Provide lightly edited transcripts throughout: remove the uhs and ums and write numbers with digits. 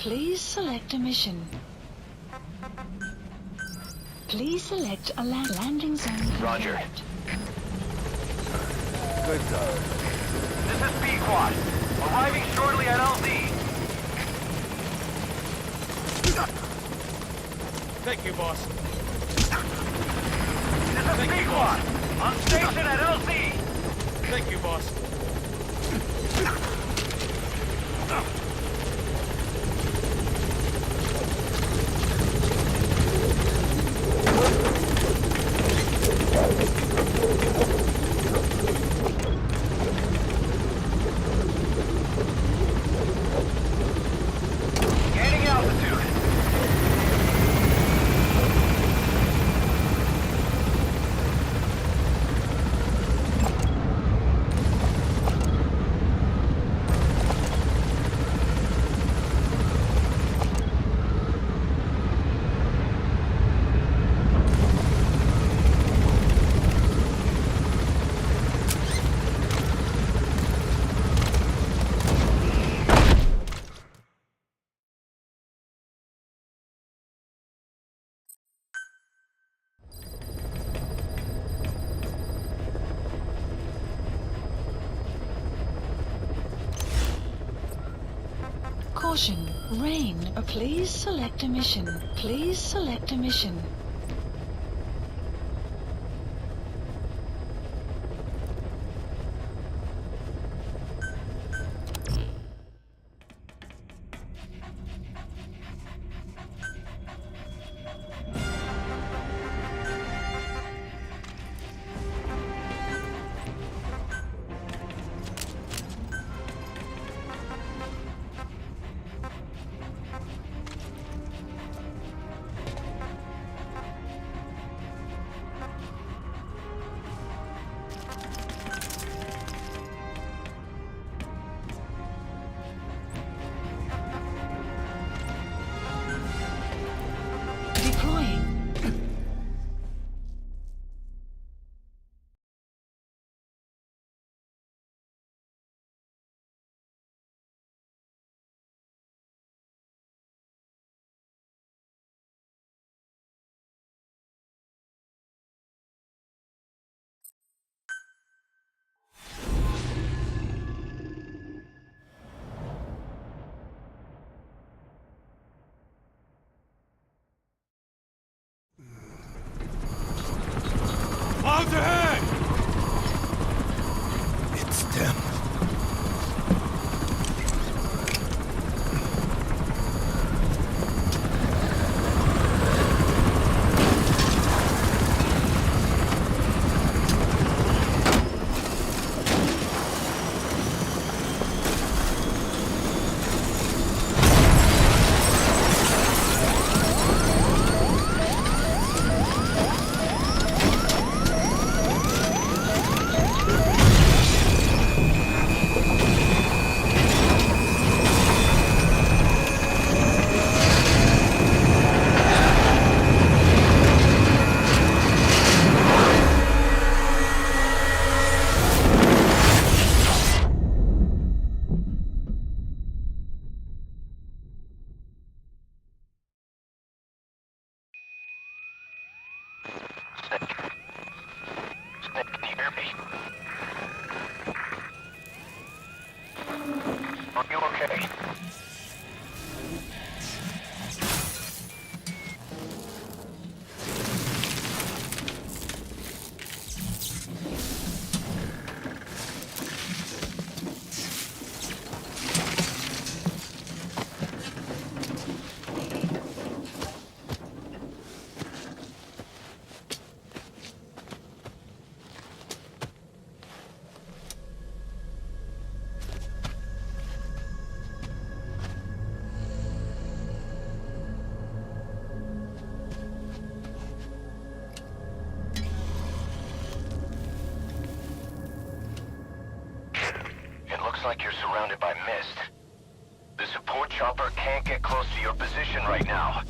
Please select a mission. Please select a landing zone. Roger. Good dog. This is B-Quad. Arriving shortly at LZ. Thank you, boss. This is B-Quad. On station at LZ. Thank you, boss. Gaining altitude. Caution, rain. Please select a mission. Please select a mission. Deploying. Clouds ahead! It's them. Can you hear me? Are you okay? Looks like you're surrounded by mist. The support chopper can't get close to your position right now.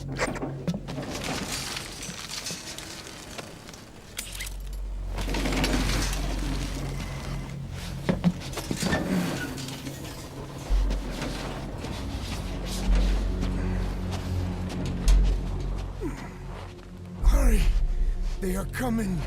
They're coming.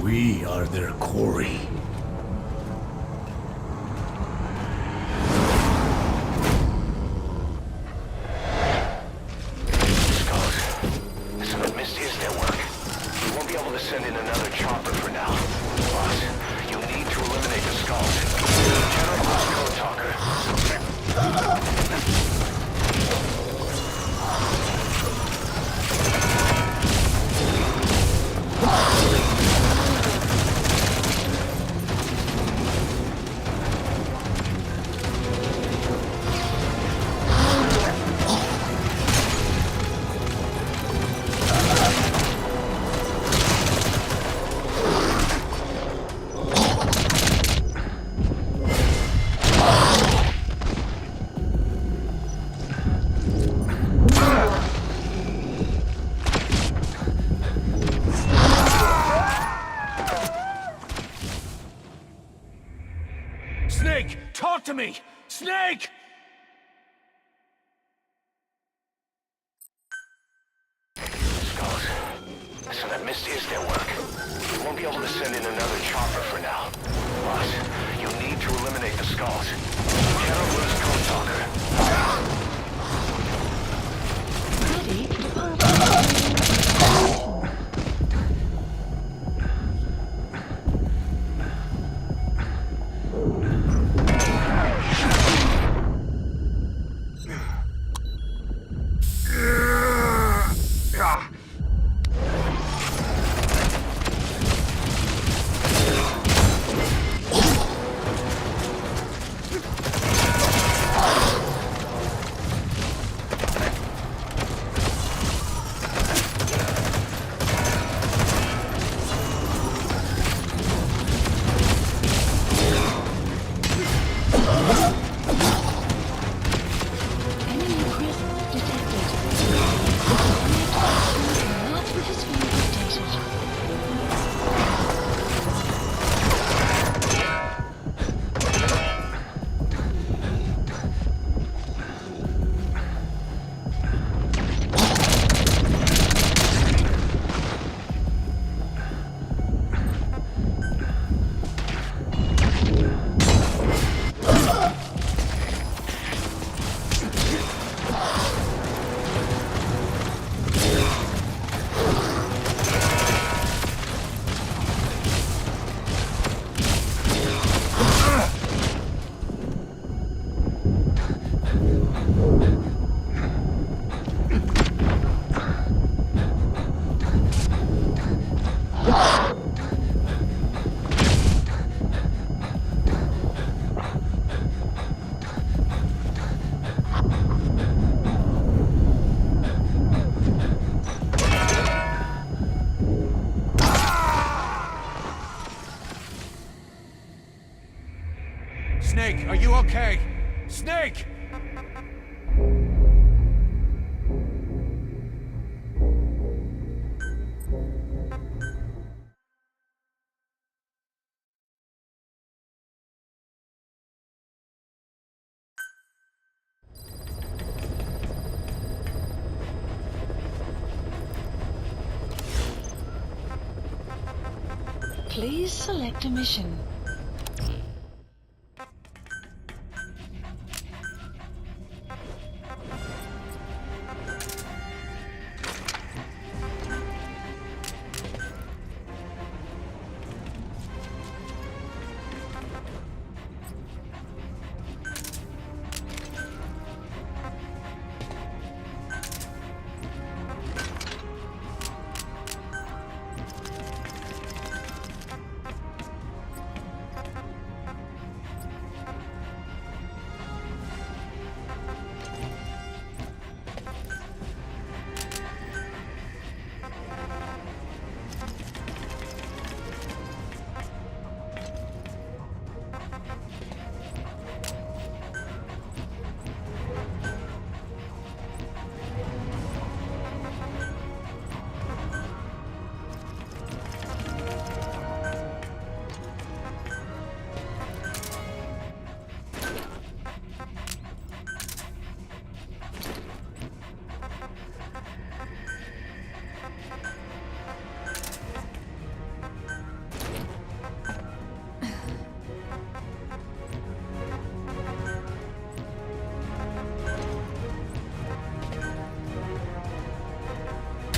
We are their quarry. Skulls. Listen up, Misty is their work. We won't be able to send in another chopper for now. Boss, you need to eliminate the skulls. General Boss Code Talker. Snake, talk to me! Snake! Skulls. Listen up, Misty is their work. We won't be able to send in another chopper for now. Boss, you need to eliminate the skulls. General Boss Code Talker. Ready to depart. Enemy presence detected. Not with his field updated. Snake, are you okay? Snake! Please select a mission.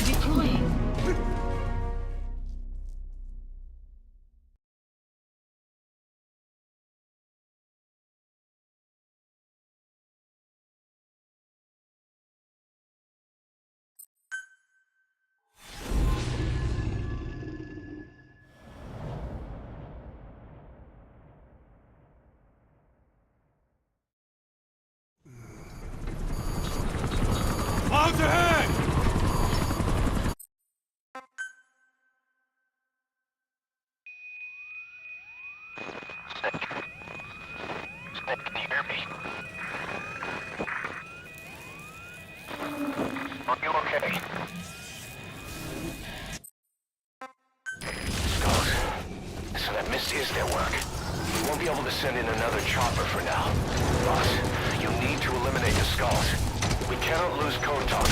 Deploying. Clouds ahead! Can you hear me? Are you okay? Skulls. So that mist is their work. We won't be able to send in another chopper for now. Boss, you need to eliminate the skulls. We cannot lose Code Talker.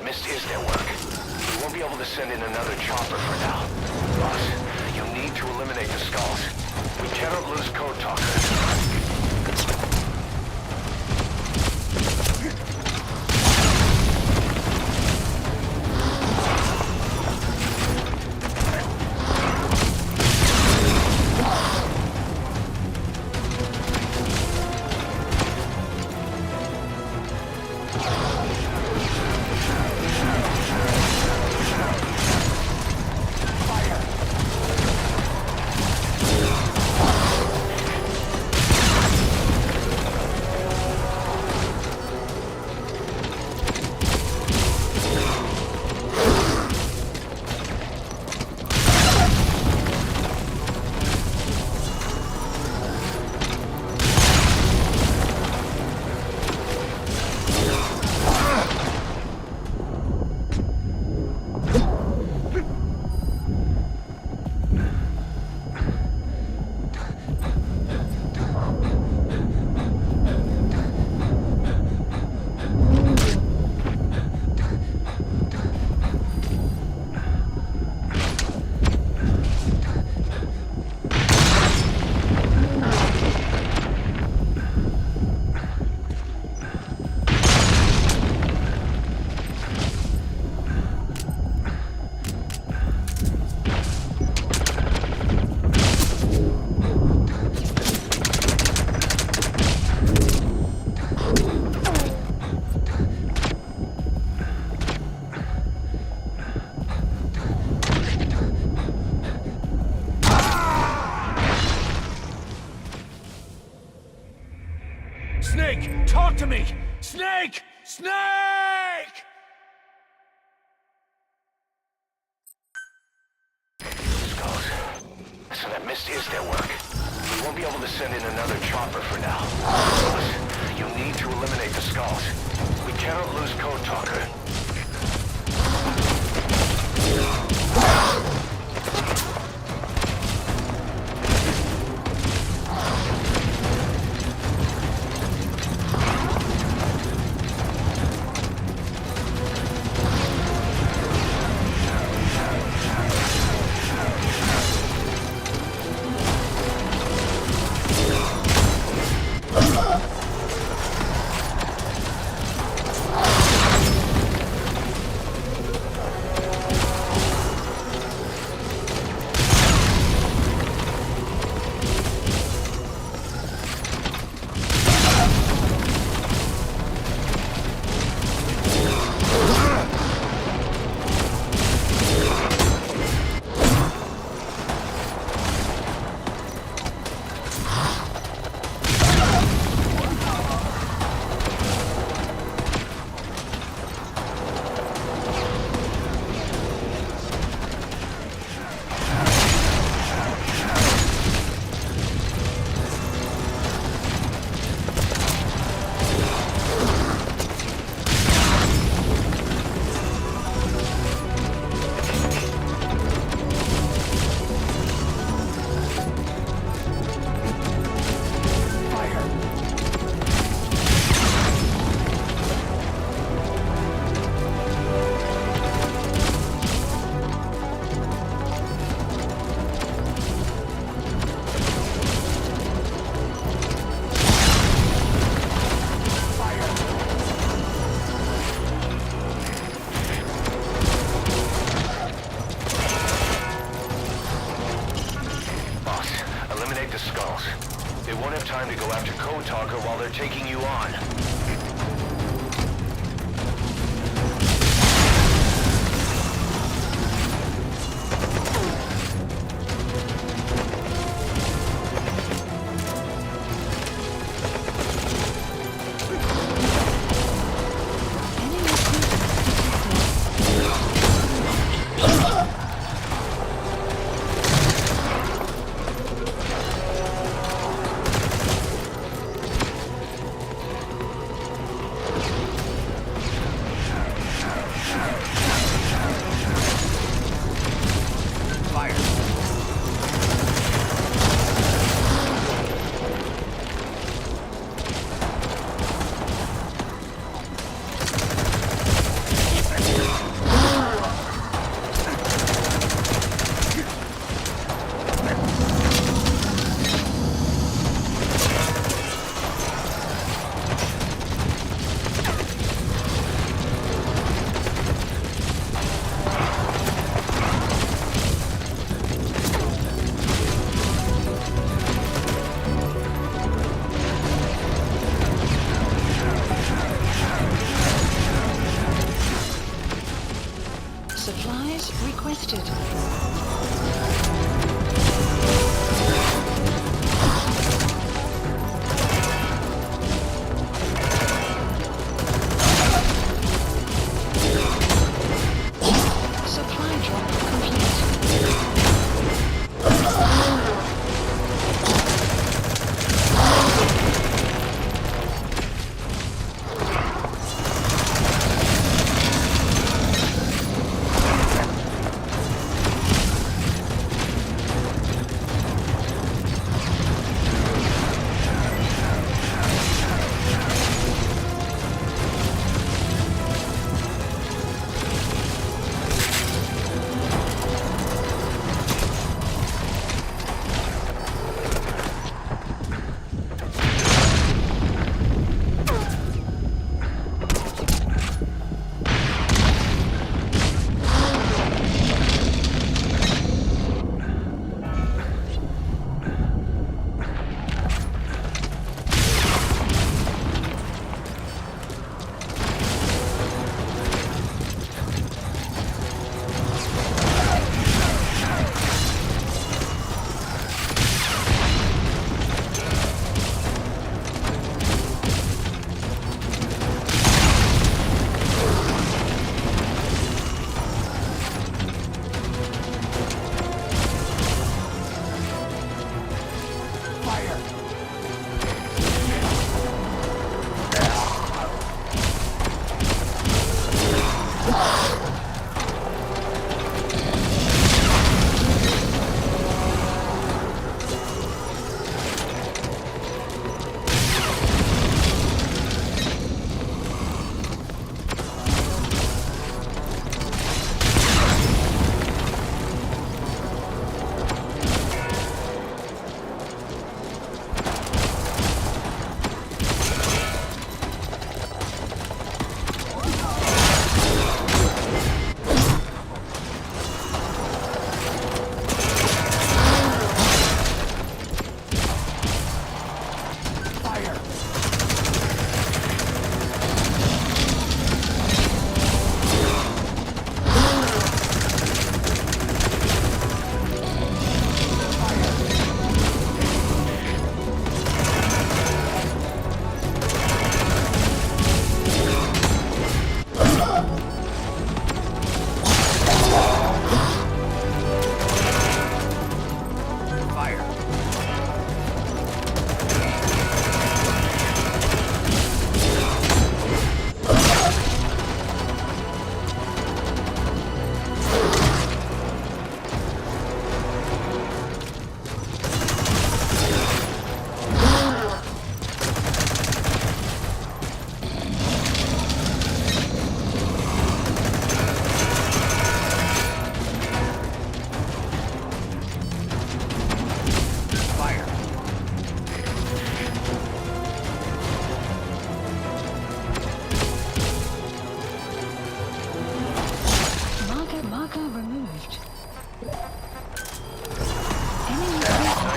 missed is their work. We won't be able to send in another chopper for now. Boss, you need to eliminate the skulls. We cannot lose Code Talker. Snake, talk to me! Snake! Snake! Skulls. So that mist is their work. We won't be able to send in another chopper for now. Boss, you need to eliminate the skulls. We cannot lose Code Talker. The skulls. They won't have time to go after Code Talker while they're taking you on.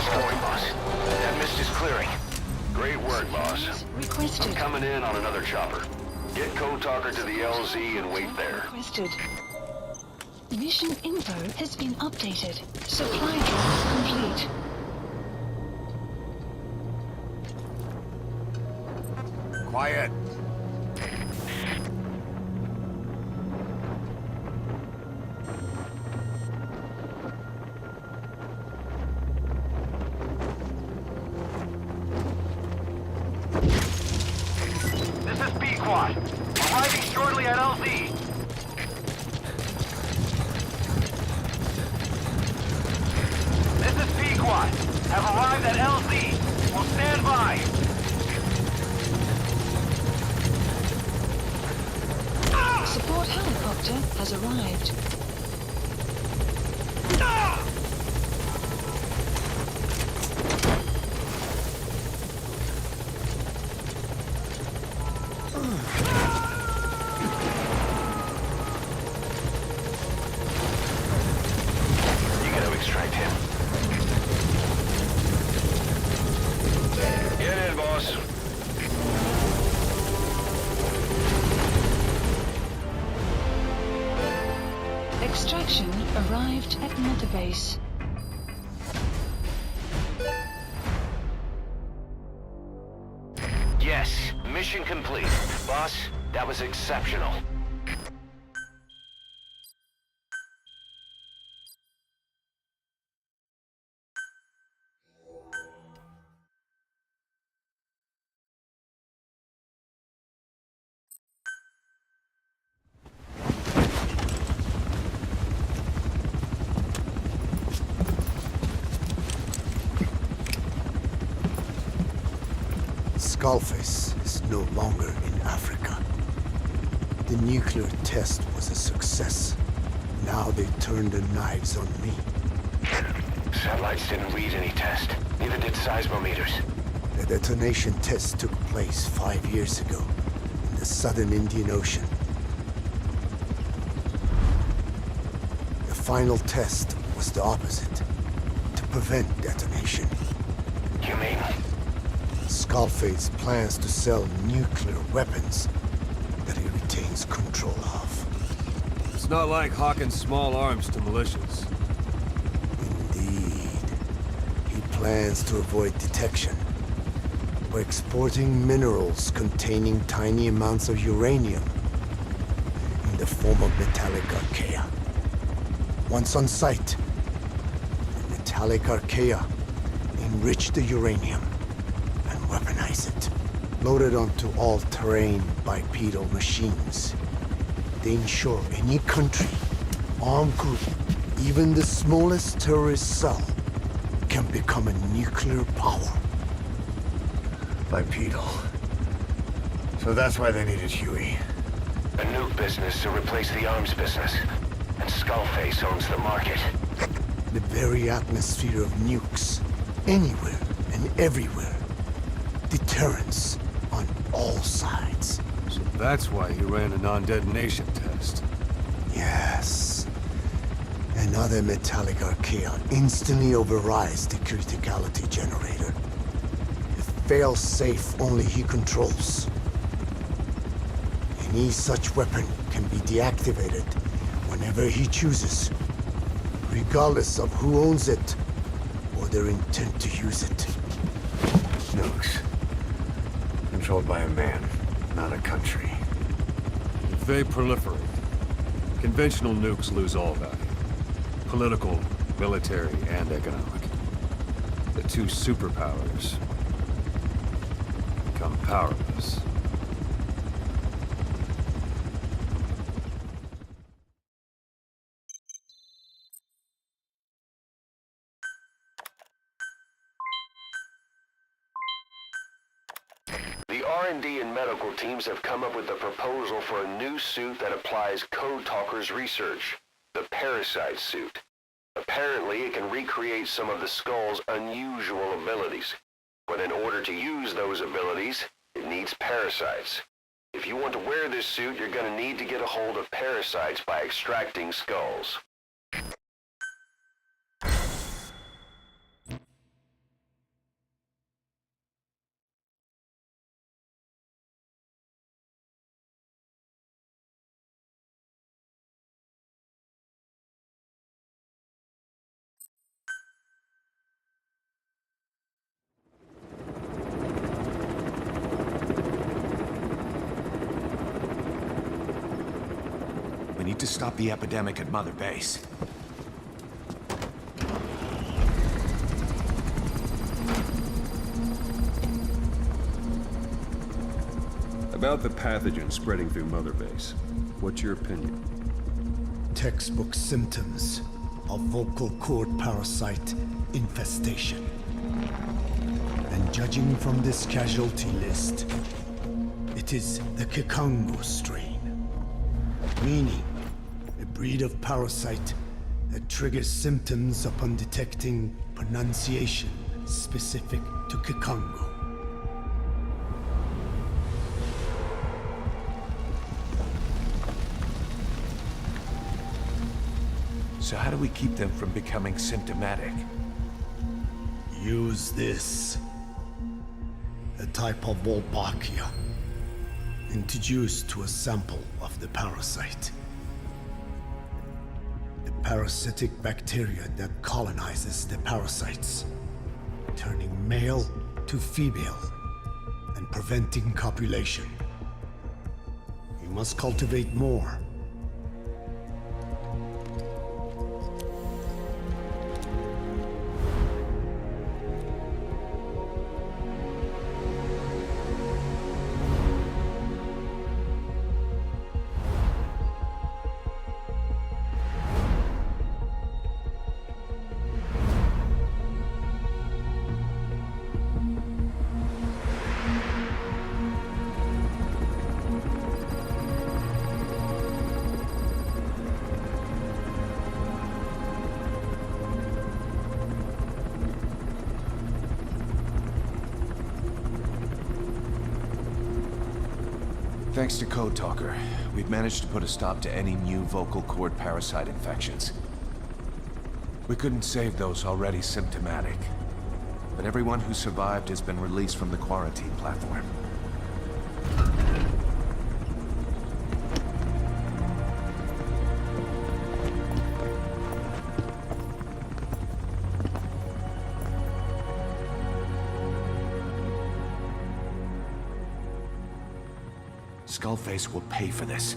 going, boss. That mist is clearing. Great work, boss. I'm Requested. coming in on another chopper. Get Code Talker to the LZ and wait there. Requested. Mission info has been updated. Supply drop complete. Quiet. This is B-Quad. Arriving shortly at LZ. This is B-Quad. Have arrived at LZ. Will stand by. Support helicopter has arrived. You gotta extract him. Get in, boss. Extraction arrived at Mother Base. Yes, mission complete. Boss, that was exceptional. Skullface is no longer in Africa. The nuclear test was a success. Now they turned their knives on me. Satellites didn't read any test. Neither did seismometers. The detonation test took place 5 years ago in the southern Indian Ocean. The final test was the opposite, to prevent detonation. You mean? Skullface plans to sell nuclear weapons that he retains control of. It's not like hawking small arms to militias. Indeed. He plans to avoid detection by exporting minerals containing tiny amounts of uranium in the form of metallic archaea. Once on site, the metallic archaea enrich the uranium and weaponize it. Loaded onto all-terrain bipedal machines. They ensure any country, armed group, even the smallest terrorist cell, can become a nuclear power. Bipedal. So that's why they needed Huey. A nuke business to replace the arms business. And Skullface owns the market. The very atmosphere of nukes, anywhere and everywhere. Deterrence on all sides. So that's why he ran a non-detonation test. Yes. Another metallic archaea instantly overrides the criticality generator. It fails safe only he controls. Any such weapon can be deactivated whenever he chooses, regardless of who owns it or their intent to use it. Nukes. Controlled by a man, not a country. If they proliferate, conventional nukes lose all value. Political, military, and economic. The two superpowers become powerless. The R&D and medical teams have come up with a proposal for a new suit that applies Code Talker's research, the Parasite suit. Apparently, it can recreate some of the Skull's unusual abilities. But in order to use those abilities, it needs parasites. If you want to wear this suit, you're going to need to get a hold of parasites by extracting skulls. need to stop the epidemic at Mother Base. About the pathogen spreading through Mother Base, what's your opinion? Textbook symptoms of vocal cord parasite infestation. And judging from this casualty list, it is the Kikango strain, meaning a breed of parasite that triggers symptoms upon detecting pronunciation specific to Kikango. So how do we keep them from becoming symptomatic? Use this. A type of Wolbachia, introduced to a sample of the parasite. A parasitic bacteria that colonizes the parasites, turning male to female and preventing copulation. You must cultivate more. Thanks to Code Talker, we've managed to put a stop to any new vocal cord parasite infections. We couldn't save those already symptomatic, but everyone who survived has been released from the quarantine platform. Skullface will pay for this.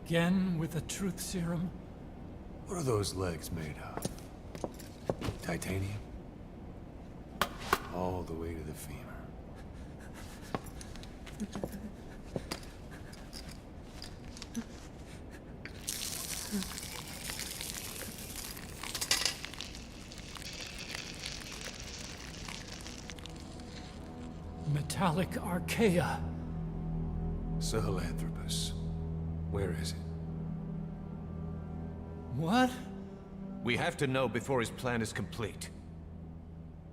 Again with the truth serum? What are those legs made of? Titanium? All the way to the femur. Metallic archaea. Sahelanthropus. Where is it? What? We have to know before his plan is complete.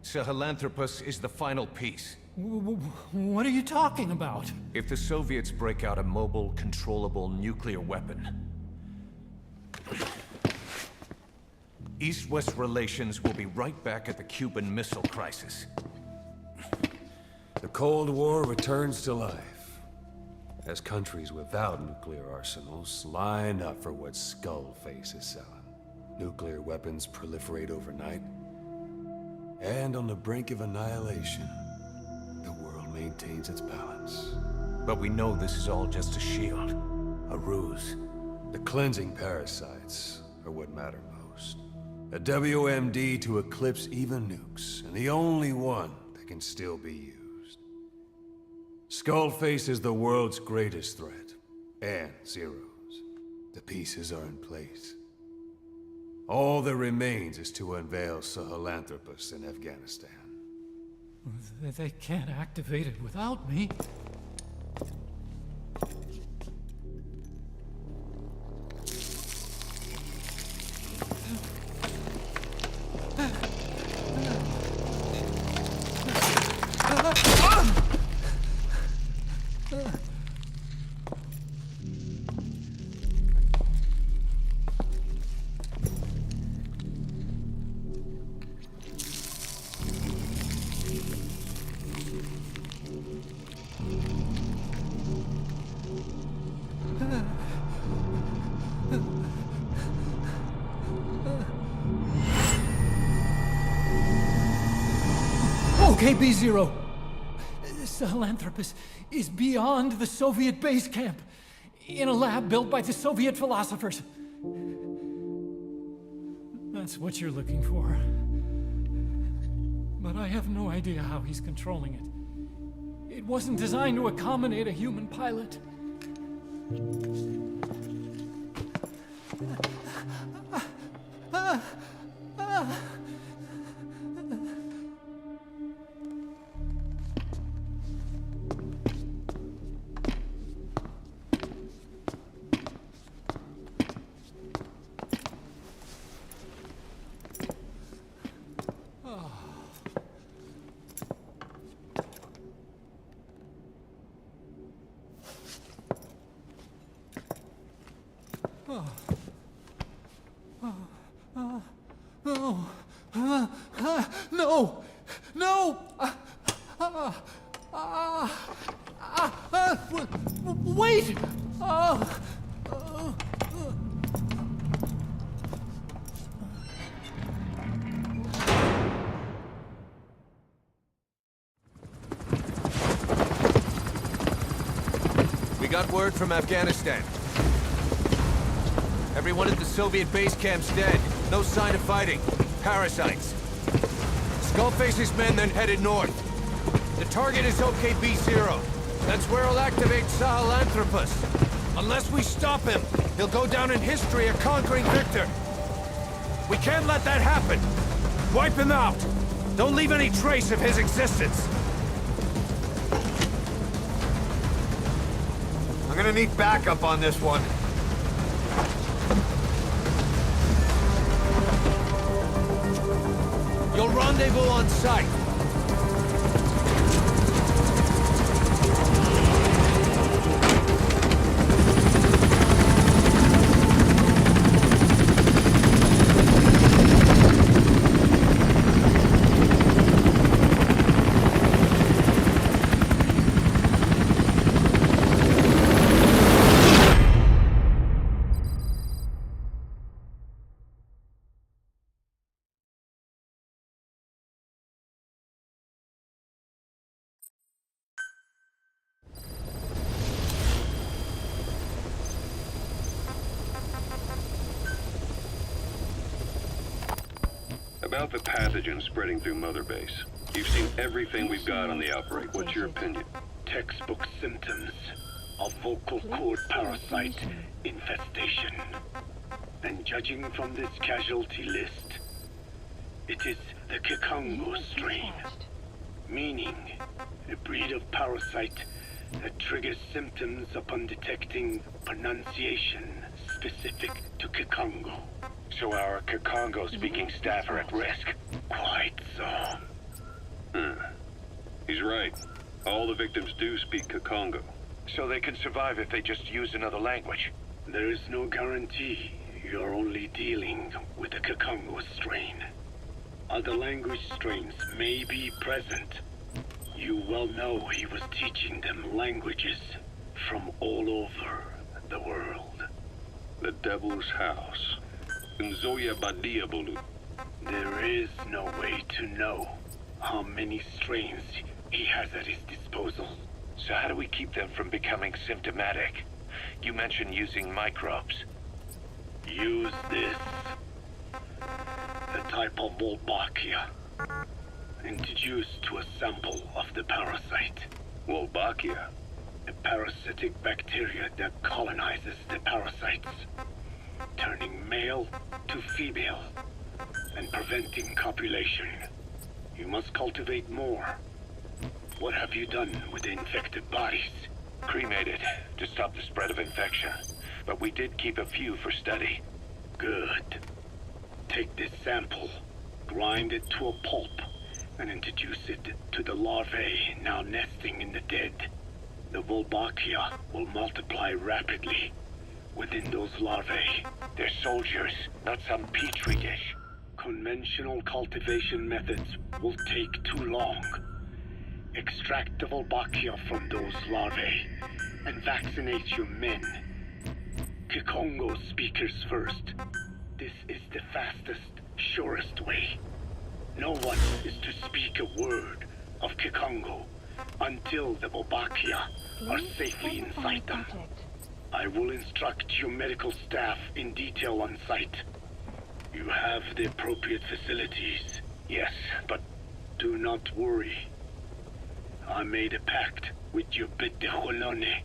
Sahelanthropus is the final piece. What are you talking about? If the Soviets break out a mobile, controllable nuclear weapon, East-West relations will be right back at the Cuban Missile Crisis. The Cold War returns to life, as countries without nuclear arsenals line up for what Skullface is selling. Nuclear weapons proliferate overnight, and on the brink of annihilation, the world maintains its balance. But we know this is all just a shield, a ruse. The cleansing parasites are what matter most. A WMD to eclipse even nukes, and the only one that can still be used. Skullface is the world's greatest threat, and Zero's. The pieces are in place. All that remains is to unveil Sahelanthropus in Afghanistan. They can't activate it without me. Okay, B0. Sahelanthropus is beyond the Soviet base camp, in a lab built by the Soviet philosophers. That's what you're looking for. But I have no idea how he's controlling it. It wasn't designed to accommodate a human pilot. No! No! Wait! We got word from Afghanistan. Everyone at the Soviet base camp's dead. No sign of fighting. Parasites. Skullface's men then headed north. The target is OKB-0. That's where he'll activate Sahelanthropus. Unless we stop him, he'll go down in history a conquering victor. We can't let that happen. Wipe him out. Don't leave any trace of his existence. I'm gonna need backup on this one. You'll rendezvous on site. About the pathogen spreading through Mother Base. You've seen everything we've got on the outbreak. What's your opinion? Textbook symptoms of vocal cord parasite infestation. And judging from this casualty list, it is the Kikongo strain, meaning a breed of parasite that triggers symptoms upon detecting pronunciation specific to Kikongo. So our Kikongo-speaking staff are at risk. Quite so. He's right. All the victims do speak Kikongo. So they can survive if they just use another language. There is no guarantee. You're only dealing with the Kikongo strain. Other language strains may be present. You well know he was teaching them languages from all over the world. The Devil's House. Nzoya Badia Bulu. There is no way to know how many strains he has at his disposal. So how do we keep them from becoming symptomatic? You mentioned using microbes. Use this. A type of Wolbachia. Introduced to a sample of the parasite. Wolbachia? A parasitic bacteria that colonizes the parasites, turning male to female and preventing copulation. You must cultivate more. What have you done with the infected bodies? Cremated to stop the spread of infection, but we did keep a few for study. Good. Take this sample, grind it to a pulp, and introduce it to the larvae now nesting in the dead. The Wolbachia will multiply rapidly within those larvae. They're soldiers, not some petri dish. Conventional cultivation methods will take too long. Extract the Wolbachia from those larvae and vaccinate your men. Kikongo speakers first. This is the fastest, surest way. No one is to speak a word of Kikongo until the Wolbachia are safely in sight them. I will instruct your medical staff in detail on site. You have the appropriate facilities, yes, but do not worry. I made a pact with your bit de Holone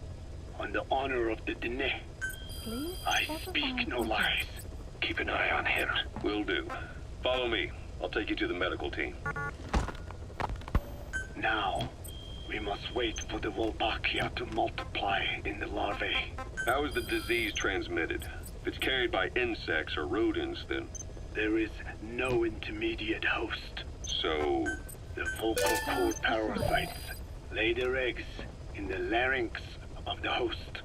on the honor of the Dene. I speak no lies. Keep an eye on him. Will do. Follow me. I'll take you to the medical team. Now, we must wait for the Wolbachia to multiply in the larvae. How is the disease transmitted? If it's carried by insects or rodents, then... There is no intermediate host. So... The vocal cord parasites lay their eggs in the larynx of the host.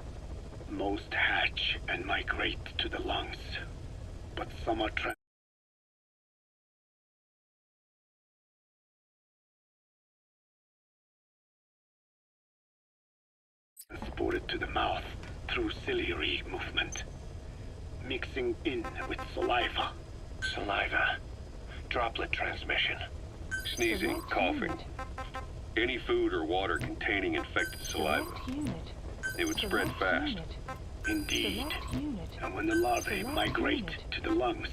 Most hatch and migrate to the lungs, but some are transported to the mouth through ciliary movement, mixing in with saliva. Saliva. Droplet transmission. Sneezing, coughing. Any food or water containing infected saliva. It would spread fast. Indeed. And when the larvae migrate to the lungs,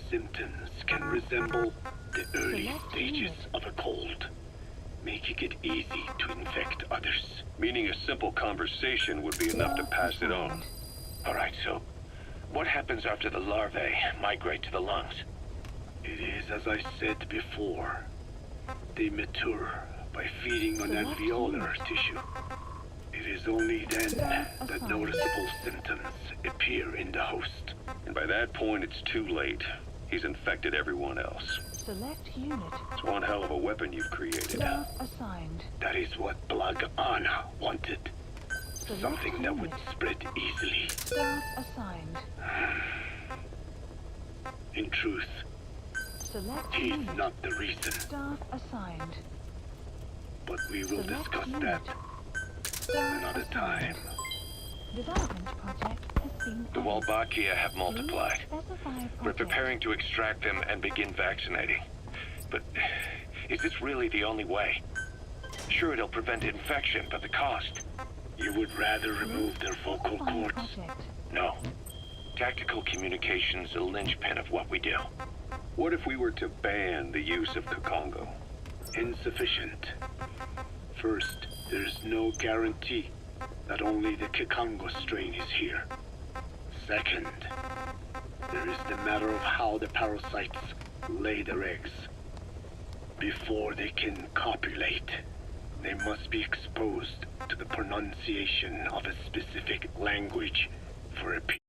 symptoms can resemble the early stages of a cold, making it easy to infect others. Meaning a simple conversation would be enough to pass it on. Alright, so what happens after the larvae migrate to the lungs? It is as I said before. They mature by feeding on alveolar tissue. It is only then that noticeable symptoms appear in the host. And by that point, it's too late. He's infected everyone else. Select unit. It's one hell of a weapon you've created. Staff assigned. That is what Blag Anna wanted. Something that would spread easily. Staff assigned. In truth, Select he's unit. not the reason, Staff assigned. but we will Select discuss unit. that Staff another assigned. time. Development project has been The added. Wolbachia have multiplied. Please specify We're project. preparing to extract them and begin vaccinating. But is this really the only way? Sure, it'll prevent infection, but the cost? You would rather remove their vocal Specify cords? project. No. Tactical communication's the linchpin of what we do. What if we were to ban the use of Kikongo? Insufficient. First, there's no guarantee that only the Kikongo strain is here. Second, there is the matter of how the parasites lay their eggs. Before they can copulate, they must be exposed to the pronunciation of a specific language for a period.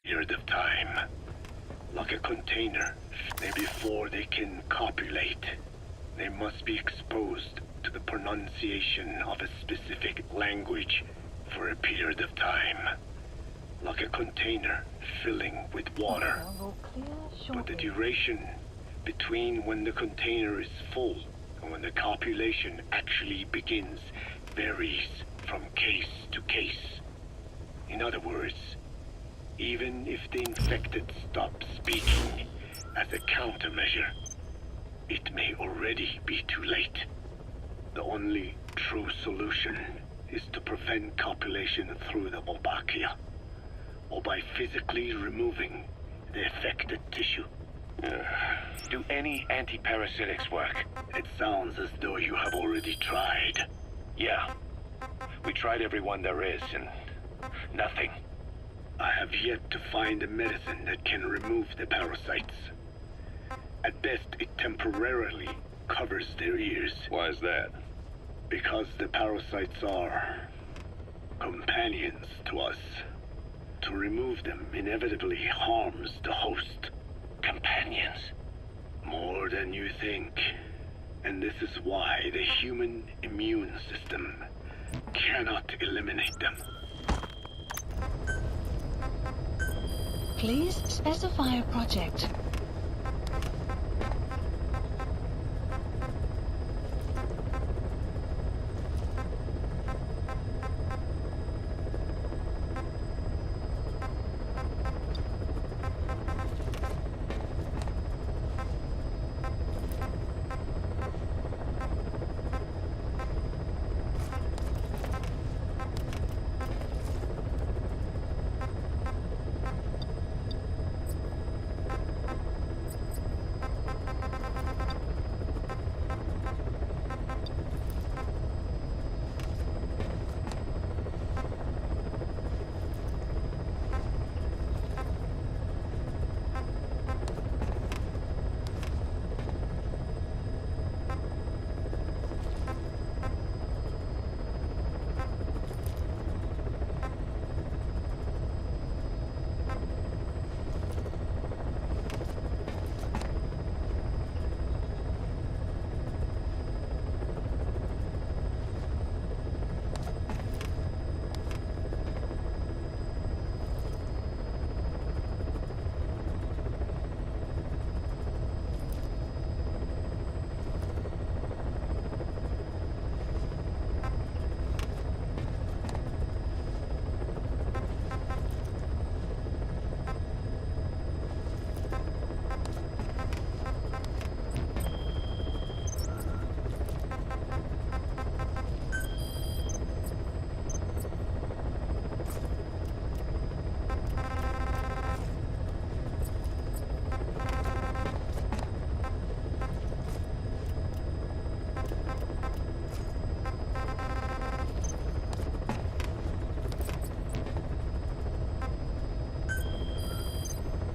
period of time. Like a container. Before they can copulate, they must be exposed to the pronunciation of a specific language for a period of time. Like a container filling with water. But the duration between when the container is full and when the copulation actually begins varies from case to case. In other words, even if the infected stop speaking as a countermeasure, it may already be too late. The only true solution is to prevent copulation through the Wolbachia, or by physically removing the affected tissue. Do any antiparasitics work? It sounds as though you have already tried. Yeah. We tried every one there is, and nothing. I have yet to find a medicine that can remove the parasites. At best, it temporarily covers their ears. Why is that? Because the parasites are companions to us. To remove them inevitably harms the host. Companions? More than you think. And this is why the human immune system cannot eliminate them. Please specify a project.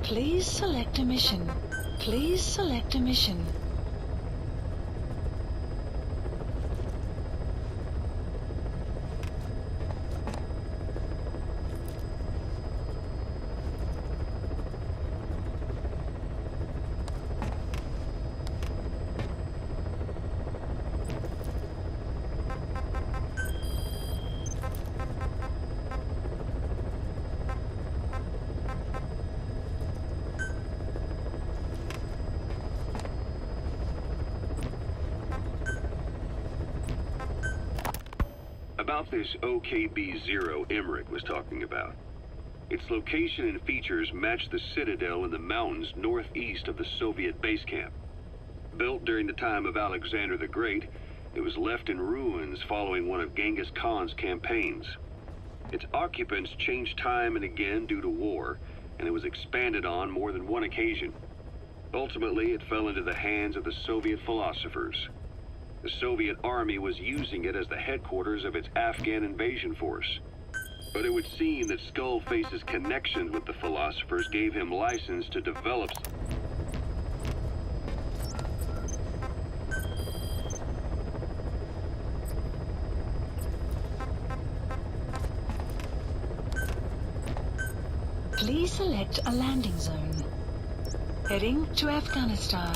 Please select a mission. Please select a mission. About this OKB-0 Emmerich was talking about. Its location and features match the citadel in the mountains northeast of the Soviet base camp. Built during the time of Alexander the Great, it was left in ruins following one of Genghis Khan's campaigns. Its occupants changed time and again due to war, and it was expanded on more than one occasion. Ultimately, it fell into the hands of the Soviet philosophers. The Soviet army was using it as the headquarters of its Afghan invasion force. But it would seem that Skullface's connection with the philosophers gave him license to develop... Please select a landing zone. Heading to Afghanistan.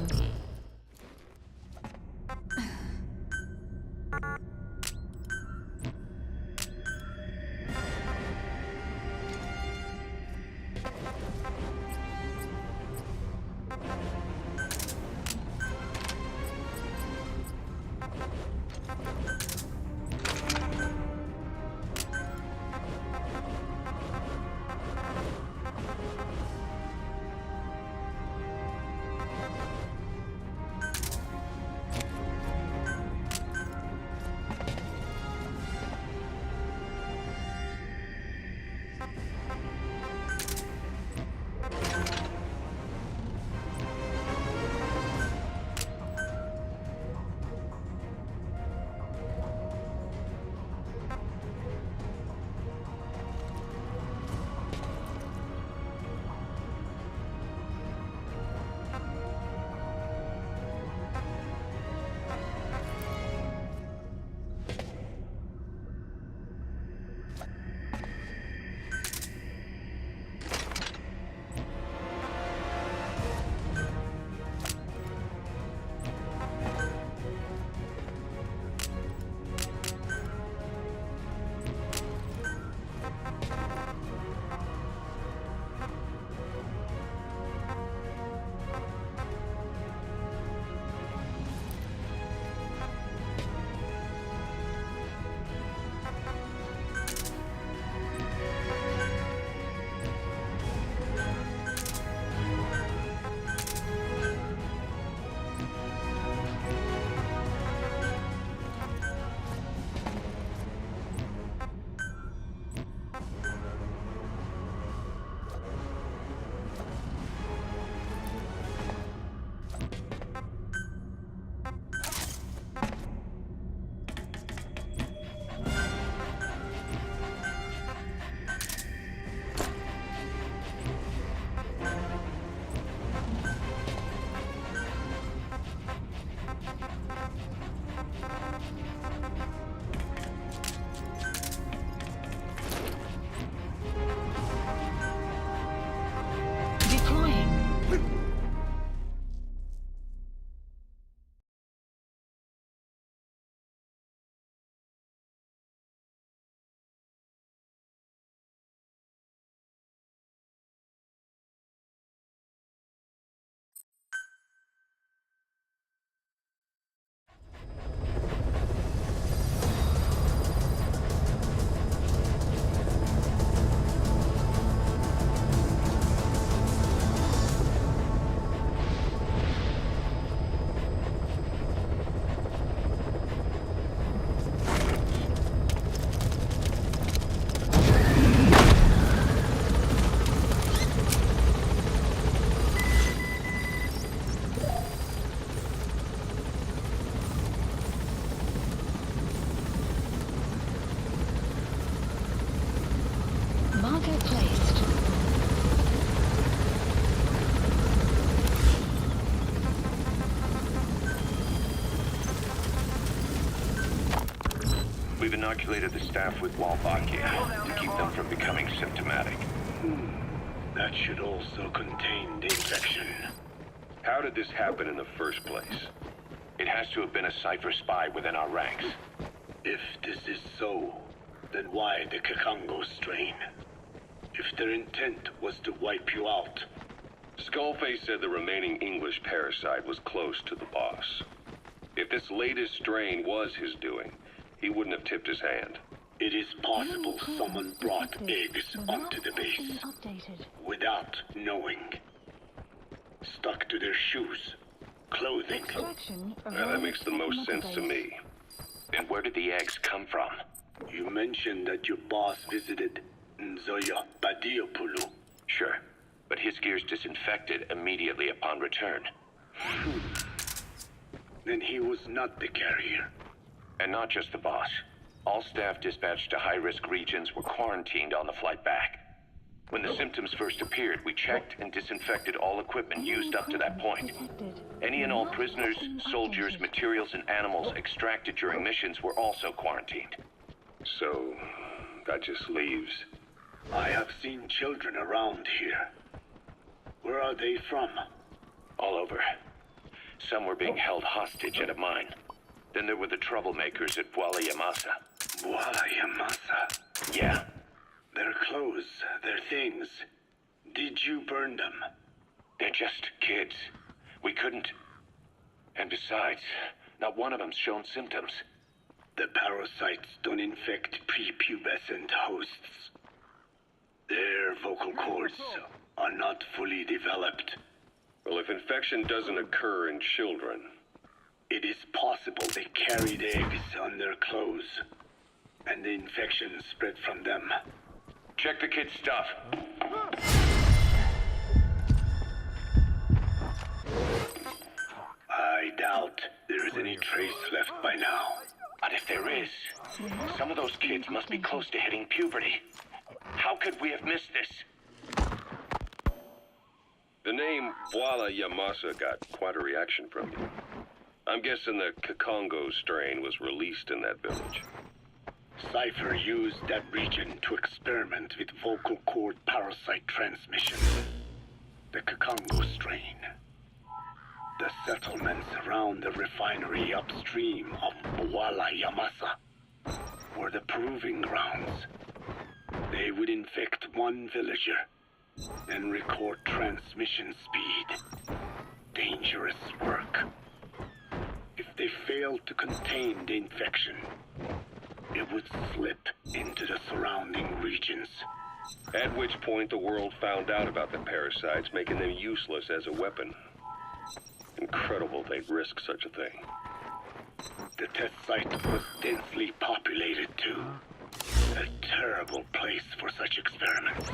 Marker placed. We've inoculated the staff with Walbakia to keep them from becoming symptomatic. That should also contain the infection. How did this happen in the first place? It has to have been a Cypher spy within our ranks. If this is so, then why the Kikango strain? If their intent was to wipe you out. Skullface said the remaining English parasite was close to the boss. If this latest strain was his doing, he wouldn't have tipped his hand. It is possible someone brought eggs onto the base without knowing. Stuck to their shoes, clothing. Well, that makes the most sense to me. And where did the eggs come from? You mentioned that your boss visited Nzoya Badiopulu. Sure, but his gear's disinfected immediately upon return. Then he was not the carrier. And not just the boss. All staff dispatched to high-risk regions were quarantined on the flight back. When the symptoms first appeared, we checked and disinfected all equipment used up to that point. Any and all prisoners, soldiers, materials, and animals extracted during missions were also quarantined. So, that just leaves I have seen children around here. Where are they from? All over. Some were being held hostage at a mine. Then there were the troublemakers at Bwala Yamasa. Bwala Yamasa? Yeah. Their clothes, their things. Did you burn them? They're just kids. We couldn't. And besides, not one of them's shown symptoms. The parasites don't infect prepubescent hosts. Their vocal cords are not fully developed. Well, if infection doesn't occur in children... It is possible they carried eggs on their clothes, and the infection spread from them. Check the kid's stuff. I doubt there is any trace left by now. But if there is, some of those kids must be close to hitting puberty. How could we have missed this? The name Bwala Yamasa got quite a reaction from you. I'm guessing the Kikongo strain was released in that village. Cypher used that region to experiment with vocal cord parasite transmission. The Kikongo strain. The settlements around the refinery upstream of Bwala Yamasa were the proving grounds. They would infect one villager, then record transmission speed. Dangerous work. If they failed to contain the infection, it would slip into the surrounding regions. At which point the world found out about the parasites, making them useless as a weapon. Incredible they'd risk such a thing. The test site was densely populated too. A terrible place for such experiments.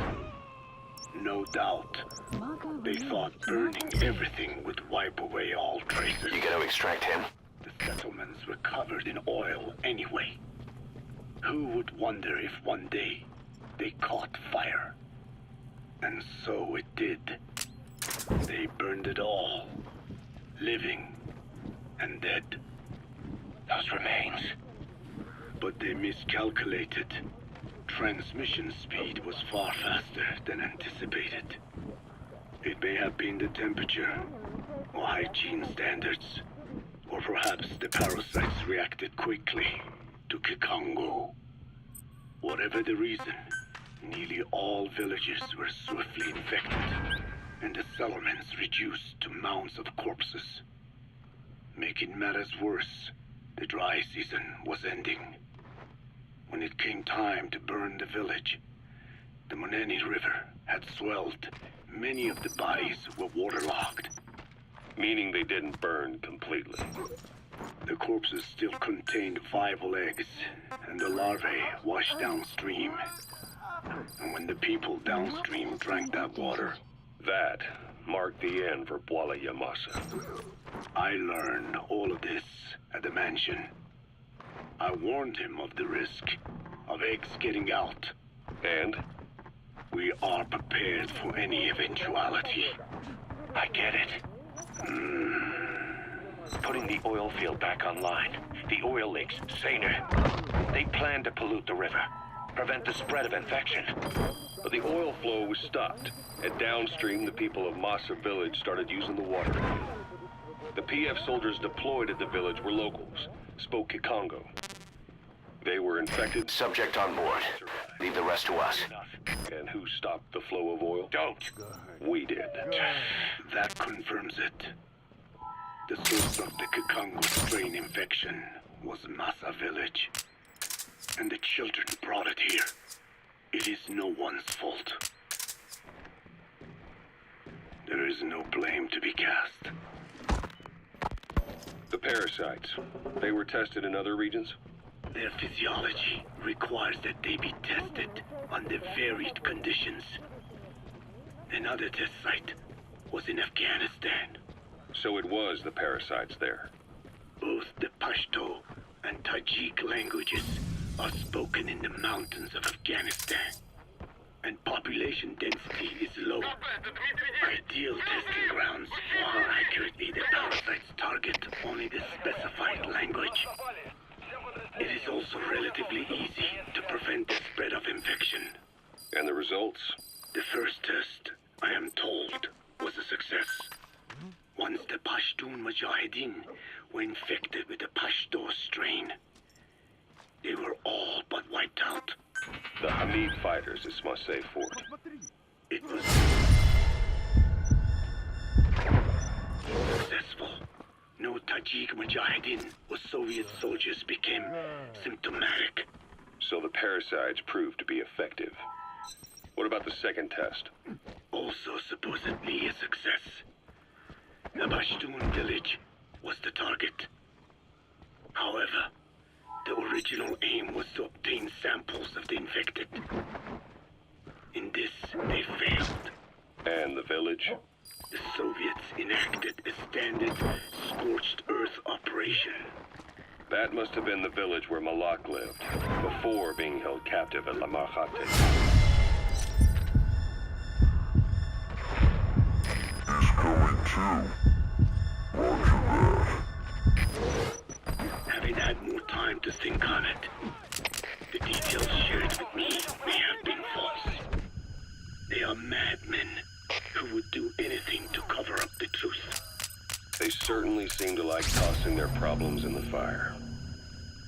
No doubt, they thought burning everything would wipe away all traces. You gonna extract him? The settlements were covered in oil anyway. Who would wonder if one day they caught fire? And so it did. They burned it all. Living and dead. Those remains. But they miscalculated. Transmission speed was far faster than anticipated. It may have been the temperature, or hygiene standards, or perhaps the parasites reacted quickly to Kikongo. Whatever the reason, nearly all villages were swiftly infected, and the settlements reduced to mounds of corpses. Making matters worse, the dry season was ending. When it came time to burn the village, the Moneni River had swelled. Many of the bodies were waterlogged. Meaning they didn't burn completely. The corpses still contained viable eggs, and the larvae washed downstream. And when the people downstream drank that water, That marked the end for Bwala Yamasa. I learned all of this at the mansion. I warned him of the risk of eggs getting out. And? We are prepared for any eventuality. I get it. Putting the oil field back online. The oil leaks, saner. They plan to pollute the river. Prevent the spread of infection. But the oil flow was stopped, and downstream the people of Masa village started using the water. The PF soldiers deployed at the village were locals, spoke Kikongo. They were infected. Subject on board. Leave the rest to us. And who stopped the flow of oil? Don't! We did. That confirms it. The source of the Kikongo strain infection was Masa village. And the children brought it here. It is no one's fault. There is no blame to be cast. The parasites, they were tested in other regions? Their physiology requires that they be tested under varied conditions. Another test site was in Afghanistan. So it was the parasites there. Both the Pashto and Tajik languages are spoken in the mountains of Afghanistan. And population density is low. Ideal testing grounds for how accurately the parasites target only the specified language. It is also relatively easy to prevent the spread of infection. And the results? The first test, I am told, was a success. Once the Pashtun Mujahideen were infected with the Pashto strain, they were all but wiped out. The Hamid fighters, this must say Fort. It was successful. No Tajik Mujahideen or Soviet soldiers became symptomatic. So the parasites proved to be effective. What about the second test? Also supposedly a success. The Pashtun village was the target. However, the original aim was to obtain samples of the infected. In this, they failed. And the village? The Soviets enacted a standard scorched earth operation. That must have been the village where Malak lived, before being held captive at La Marjate. He's coming too. Roger that. Having had more time to think on it, the details shared with me may have been false. They are madmen who would do anything to cover up the truth. They certainly seem to like tossing their problems in the fire.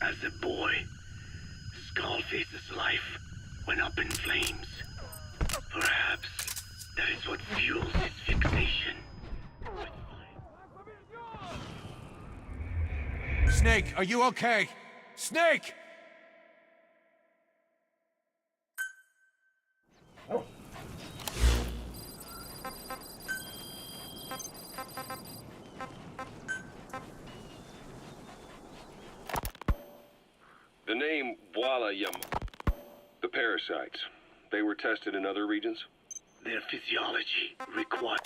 As a boy, Skullface's life went up in flames. Perhaps that is what fuels his fixation. Snake, are you okay? Snake! The name Wala Yam. The parasites. They were tested in other regions? Their physiology required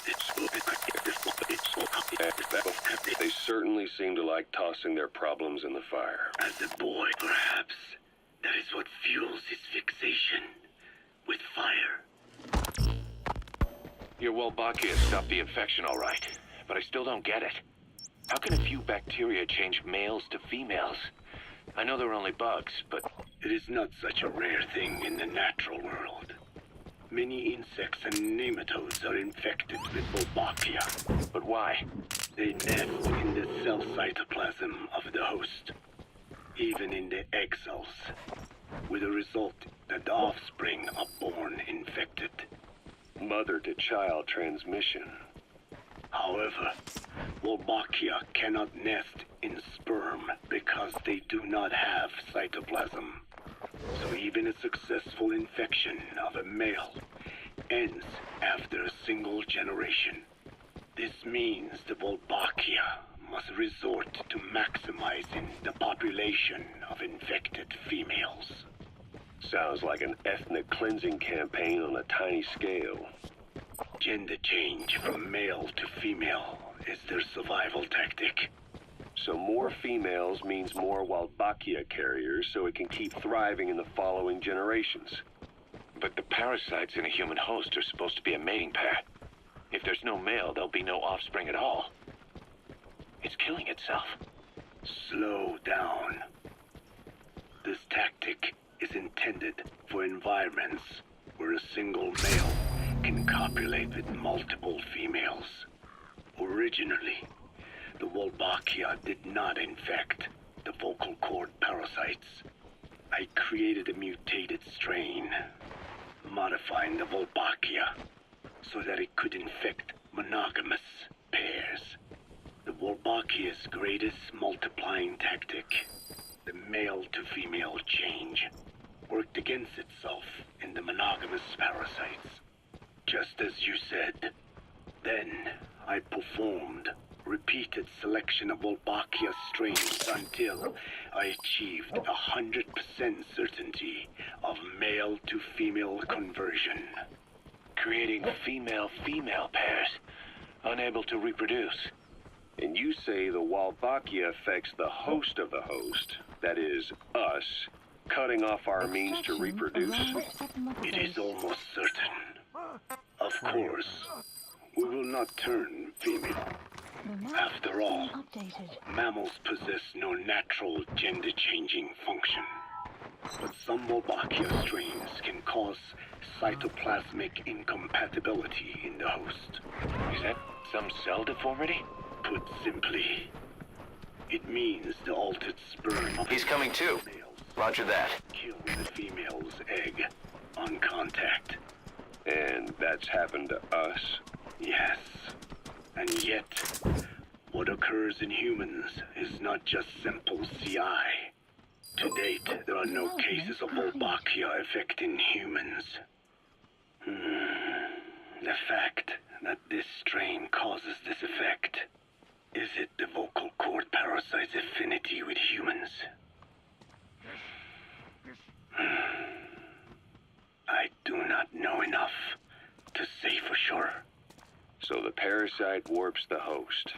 They certainly seem to like tossing their problems in the fire. As a boy, perhaps that is what fuels his fixation with fire. Your Wolbachia stopped the infection all right, but I still don't get it. How can a few bacteria change males to females? I know they're only bugs, but... It is not such a rare thing in the natural world. Many insects and nematodes are infected with Wolbachia. But why? They nest in the cell cytoplasm of the host, even in the egg cells, with the result that the offspring are born infected. Mother-to-child transmission. However, Wolbachia cannot nest in sperm because they do not have cytoplasm. So even a successful infection of a male ends after a single generation. This means the Wolbachia must resort to maximizing the population of infected females. Sounds like an ethnic cleansing campaign on a tiny scale. Gender change from male to female is their survival tactic. So more females means more Wolbachia carriers, so it can keep thriving in the following generations. But the parasites in a human host are supposed to be a mating pair. If there's no male, there'll be no offspring at all. It's killing itself. Slow down. This tactic is intended for environments where a single male can copulate with multiple females. Originally, the Wolbachia did not infect the vocal cord parasites. I created a mutated strain, modifying the Wolbachia so that it could infect monogamous pairs. The Wolbachia's greatest multiplying tactic, the male-to-female change, worked against itself in the monogamous parasites. Just as you said. Then I performed repeated selection of Wolbachia strains until I achieved 100% certainty of male-to-female conversion. Creating female-female pairs, unable to reproduce. And you say the Wolbachia affects the host of the host, that is, us, cutting off our means to reproduce? It is almost certain. Of course, we will not turn female. After all, mammals possess no natural gender-changing function. But some Wolbachia strains can cause cytoplasmic incompatibility in the host. Is that some cell deformity? Put simply, it means the altered sperm of He's coming too. males Roger that. kill the female's egg on contact. And that's happened to us? Yes. And yet, what occurs in humans is not just simple CI. To date, there are no cases of Wolbachia affecting humans. The fact that this strain causes this effect, is it the vocal cord parasite's affinity with humans? I do not know enough to say for sure. So the parasite warps the host.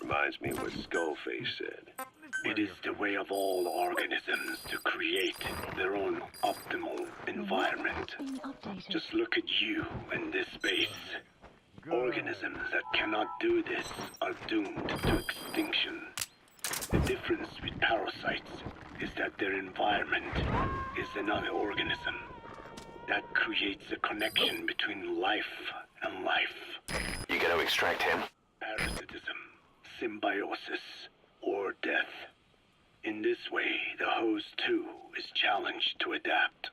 Reminds me of what Skullface said. It is the way of all organisms to create their own optimal environment. Just look at you and this base. Organisms that cannot do this are doomed to extinction. The difference with parasites is that their environment is another organism. That creates a connection between life and life. You gotta extract him. Parasitism, symbiosis, or death. In this way, the host too is challenged to adapt.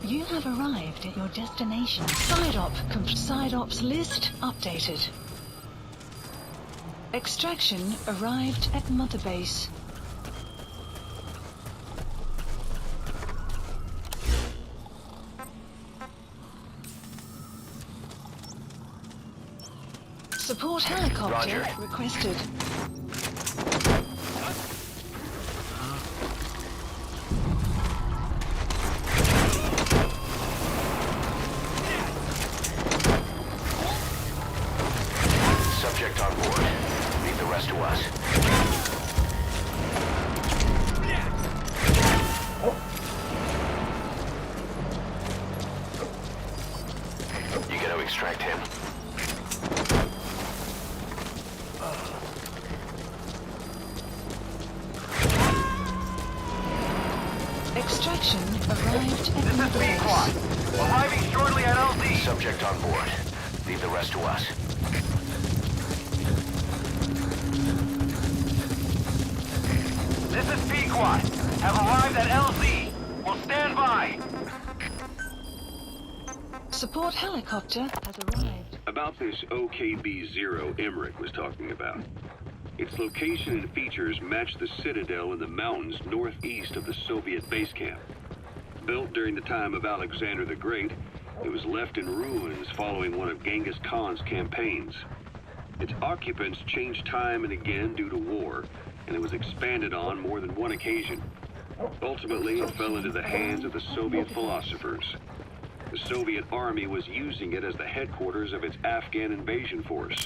You have arrived at your destination. Side ops list updated. Extraction arrived at Mother Base. Support helicopter Roger. requested. Subject on board. Leave the rest to us. You gotta extract him. Extraction arrived at Mother Base. Arriving shortly at LZ. Subject on board. Leave the rest to us. This is Pequod. Have arrived at LZ. We'll stand by. Support helicopter has arrived. About this OKB-0 Emmerich was talking about. Its location and features match the citadel in the mountains northeast of the Soviet base camp. Built during the time of Alexander the Great, it was left in ruins following one of Genghis Khan's campaigns. Its occupants changed time and again due to war, and it was expanded on more than one occasion. Ultimately, it fell into the hands of the Soviet philosophers. The Soviet army was using it as the headquarters of its Afghan invasion force.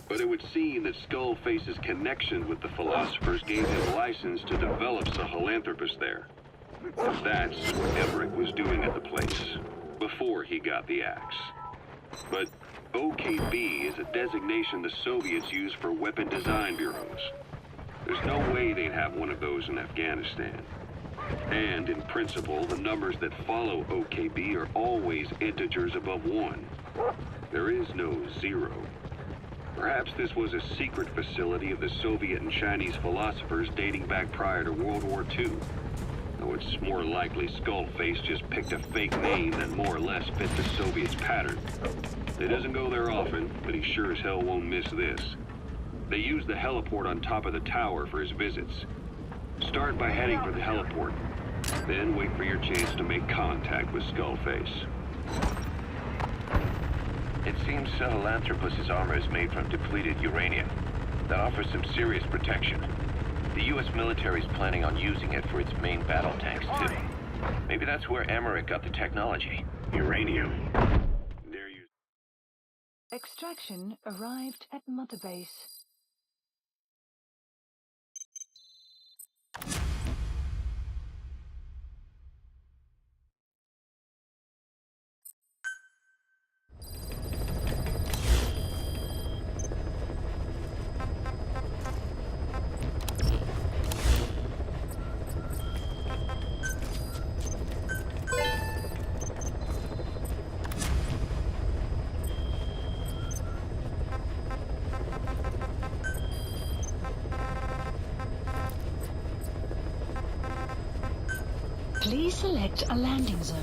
But it would seem that Skullface's connection with the philosophers gave him license to develop Sahelanthropus there. That's what Emmerich was doing at the place, before he got the axe. But OKB is a designation the Soviets use for weapon design bureaus. There's no way they'd have one of those in Afghanistan. And in principle, the numbers that follow OKB are always integers above 1. There is no 0. Perhaps this was a secret facility of the Soviet and Chinese philosophers dating back prior to World War II. Though it's more likely Skullface just picked a fake name that more or less fit the Soviets' pattern. He doesn't go there often, but he sure as hell won't miss this. They use the heliport on top of the tower for his visits. Start by heading for the heliport. Then wait for your chance to make contact with Skullface. It seems Sahelanthropus' armor is made from depleted uranium. That offers some serious protection. The U.S. military is planning on using it for its main battle tanks, too. Maybe that's where Emmerich got the technology. Uranium. Extraction arrived at Mother Base. Please select a landing zone.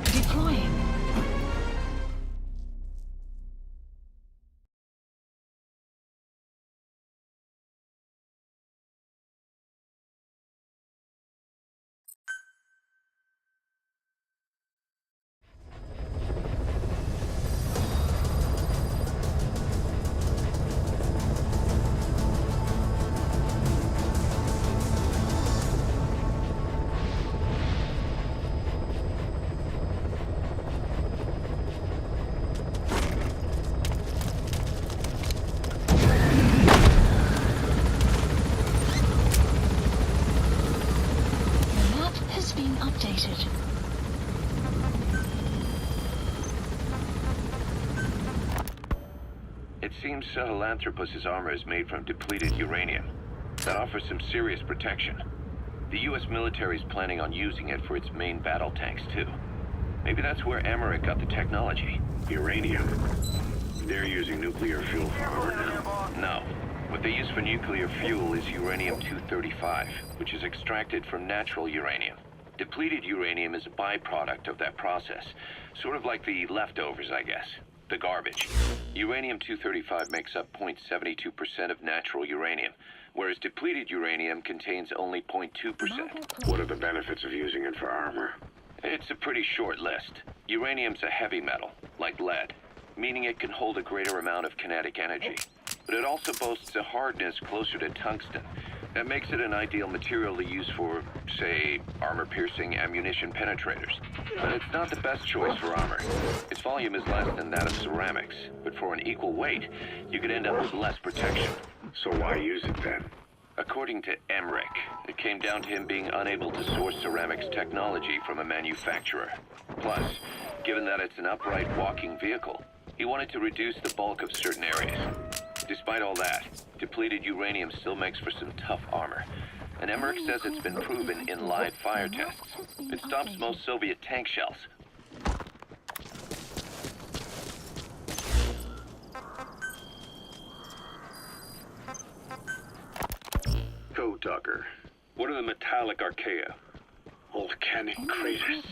Deploying. Updated. It seems Sahelanthropus' armor is made from depleted uranium. That offers some serious protection. The U.S. military is planning on using it for its main battle tanks, too. Maybe that's where Emmerich got the technology. Uranium. They're using nuclear fuel for armor now. No. What they use for nuclear fuel is uranium-235, which is extracted from natural uranium. Depleted uranium is a byproduct of that process. Sort of like the leftovers, I guess. The garbage. Uranium-235 makes up 0.72% of natural uranium, whereas depleted uranium contains only 0.2%. What are the benefits of using it for armor? It's a pretty short list. Uranium's a heavy metal, like lead, meaning it can hold a greater amount of kinetic energy. But it also boasts a hardness closer to tungsten. That makes it an ideal material to use for, say, armor-piercing ammunition penetrators. But it's not the best choice for armor. Its volume is less than that of ceramics, but for an equal weight, you could end up with less protection. So why use it then? According to Emmerich, it came down to him being unable to source ceramics technology from a manufacturer. Plus, given that it's an upright walking vehicle, he wanted to reduce the bulk of certain areas. Despite all that, depleted uranium still makes for some tough armor. And Emmerich says it's been proven in live fire tests. It stops most Soviet tank shells. Code Talker, what are the metallic archaea? Volcanic craters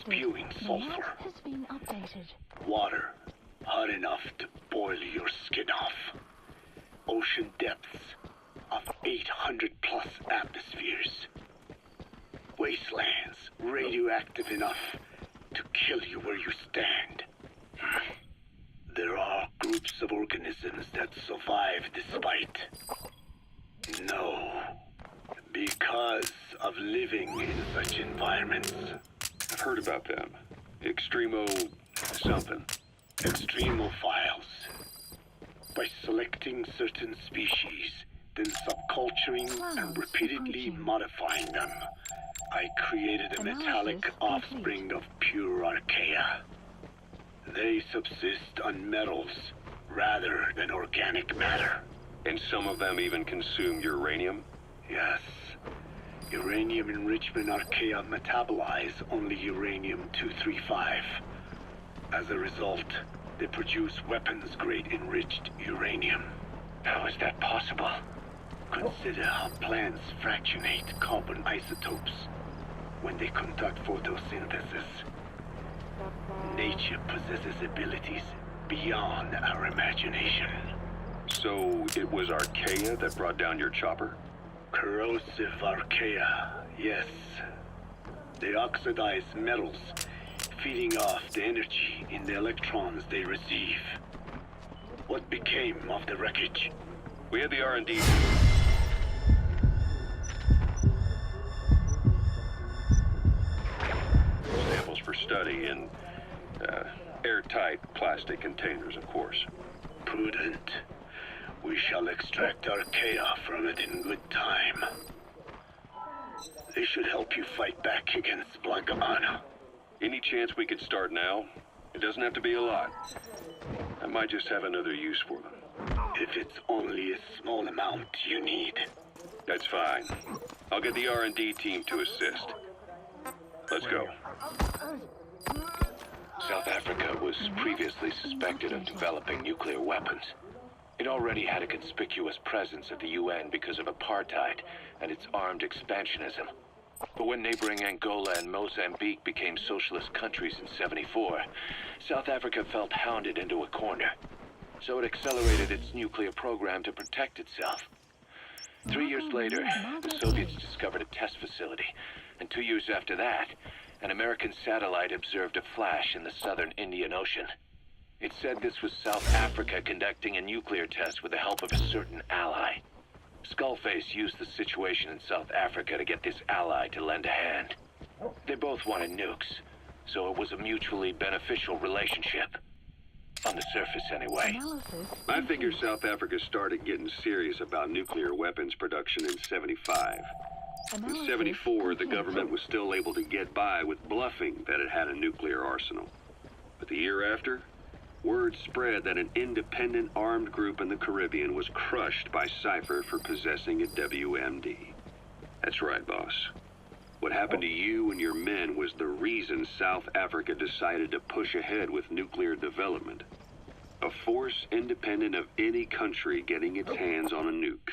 spewing sulfur. Has been updated. Water hot enough to boil your skin off. Ocean depths of 800 plus atmospheres. Wastelands radioactive enough to kill you where you stand. There are groups of organisms that survive despite. No. Because of living in such environments. I've heard about them. Extremo something. Extremophiles. By selecting certain species, then subculturing and repeatedly modifying them, I created a metallic offspring of pure archaea. They subsist on metals rather than organic matter. And some of them even consume uranium? Yes. Uranium enrichment archaea metabolize only uranium-235. As a result, they produce weapons-grade enriched uranium. How is that possible? Consider how plants fractionate carbon isotopes when they conduct photosynthesis. Nature possesses abilities beyond our imagination. So it was archaea that brought down your chopper? Corrosive archaea, yes. They oxidize metals, feeding off the energy in the electrons they receive. What became of the wreckage? We had the R&D. Samples for study in airtight plastic containers, of course. Prudent. We shall extract archaea from it in good time. They should help you fight back against Blankamana. Any chance we could start now? It doesn't have to be a lot. I might just have another use for them. If it's only a small amount you need. That's fine. I'll get the R&D team to assist. Let's go. South Africa was previously suspected of developing nuclear weapons. It already had a conspicuous presence at the UN because of apartheid and its armed expansionism. But when neighboring Angola and Mozambique became socialist countries in '74, South Africa felt hounded into a corner. So it accelerated its nuclear program to protect itself. 3 years later, the Soviets discovered a test facility, and 2 years after that, an American satellite observed a flash in the southern Indian Ocean. It said this was South Africa conducting a nuclear test with the help of a certain ally. Skullface used the situation in South Africa to get this ally to lend a hand. They both wanted nukes, so it was a mutually beneficial relationship. On the surface, anyway. I figure South Africa started getting serious about nuclear weapons production in '75. In '74, the government was still able to get by with bluffing that it had a nuclear arsenal. But the year after, word spread that an independent armed group in the Caribbean was crushed by Cypher for possessing a WMD. That's right, boss. What happened to you and your men was the reason South Africa decided to push ahead with nuclear development. A force independent of any country getting its hands on a nuke.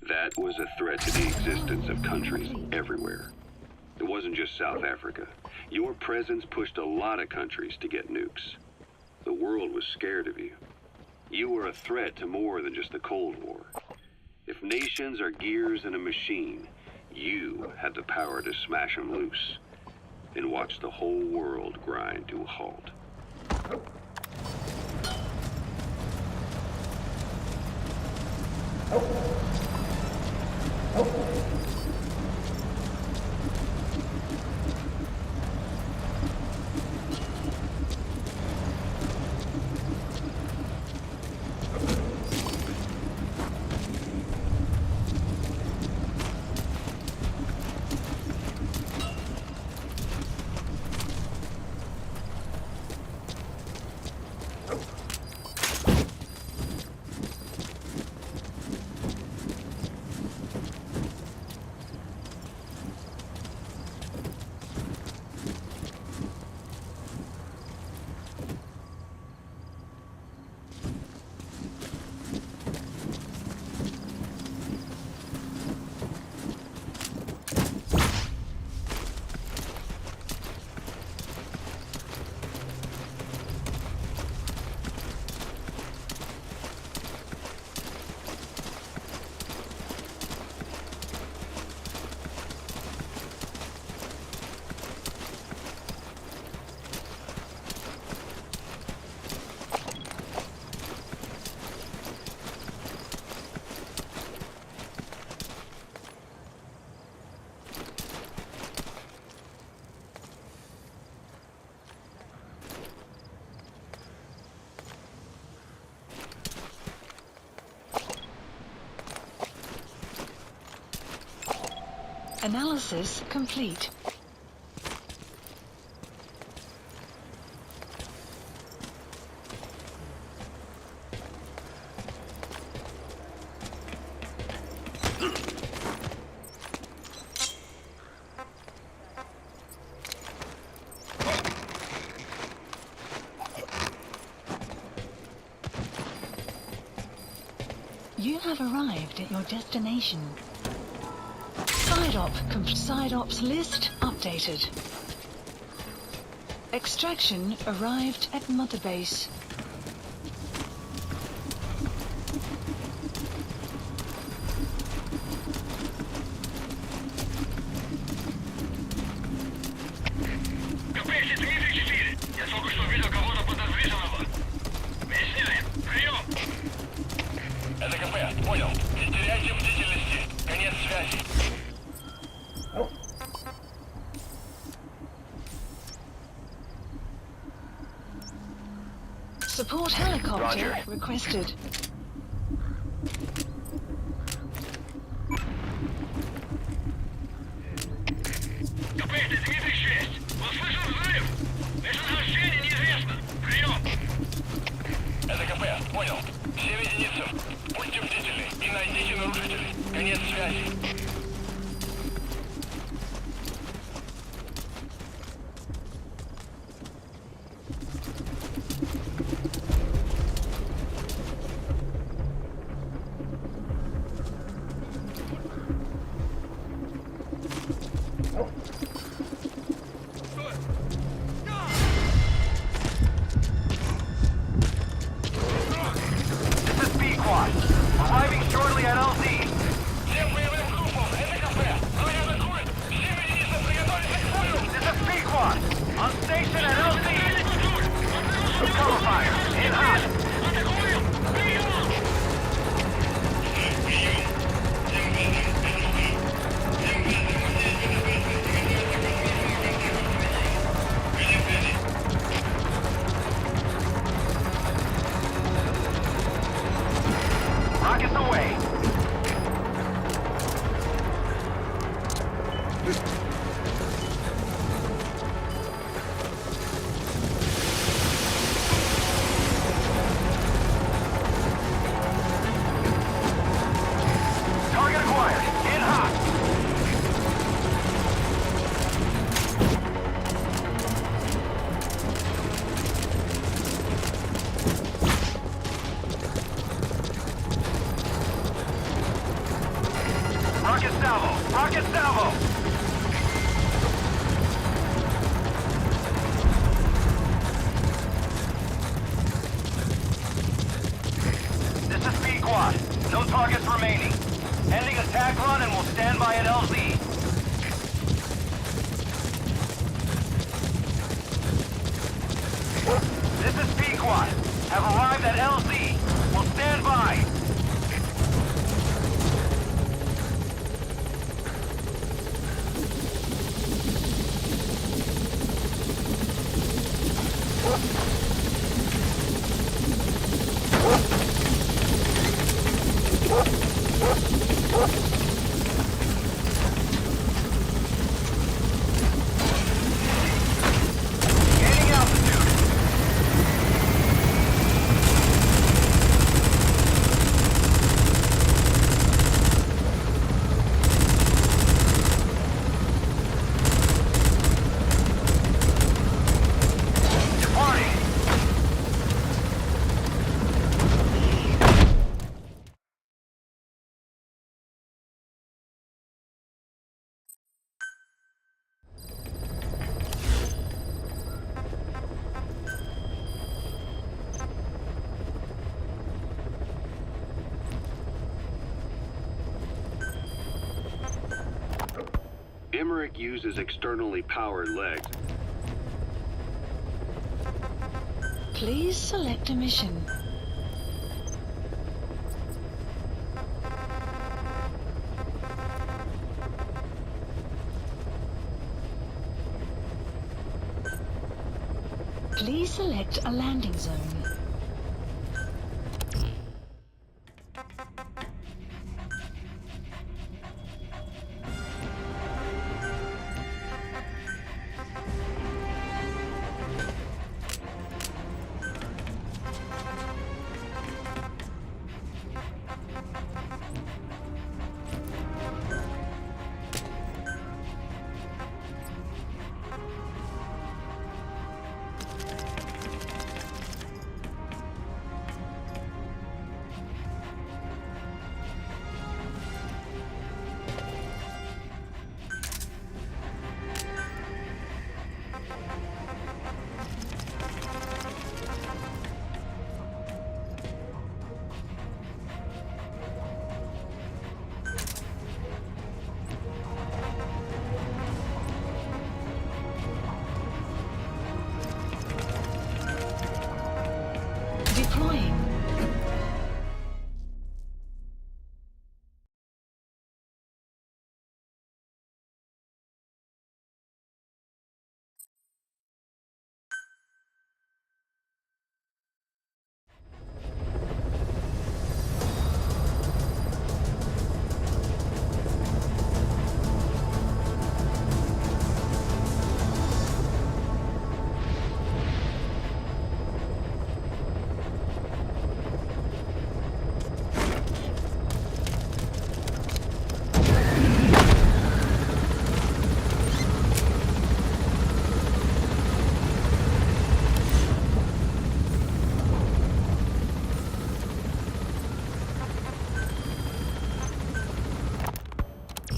That was a threat to the existence of countries everywhere. It wasn't just South Africa. Your presence pushed a lot of countries to get nukes. The world was scared of you. You were a threat to more than just the Cold War. If nations are gears in a machine, you had the power to smash them loose and watch the whole world grind to a halt. Analysis complete. You have arrived at your destination. Side ops list updated. Extraction arrived at Mother Base. Support helicopter requested. Rocket salvo! This is B Quad. No targets remaining. Ending attack run and we'll stand by at LZ. This is B Quad. Have arrived at LZ. We'll stand by. Emmerich uses externally powered legs. Please select a mission. Please select a landing zone. flying.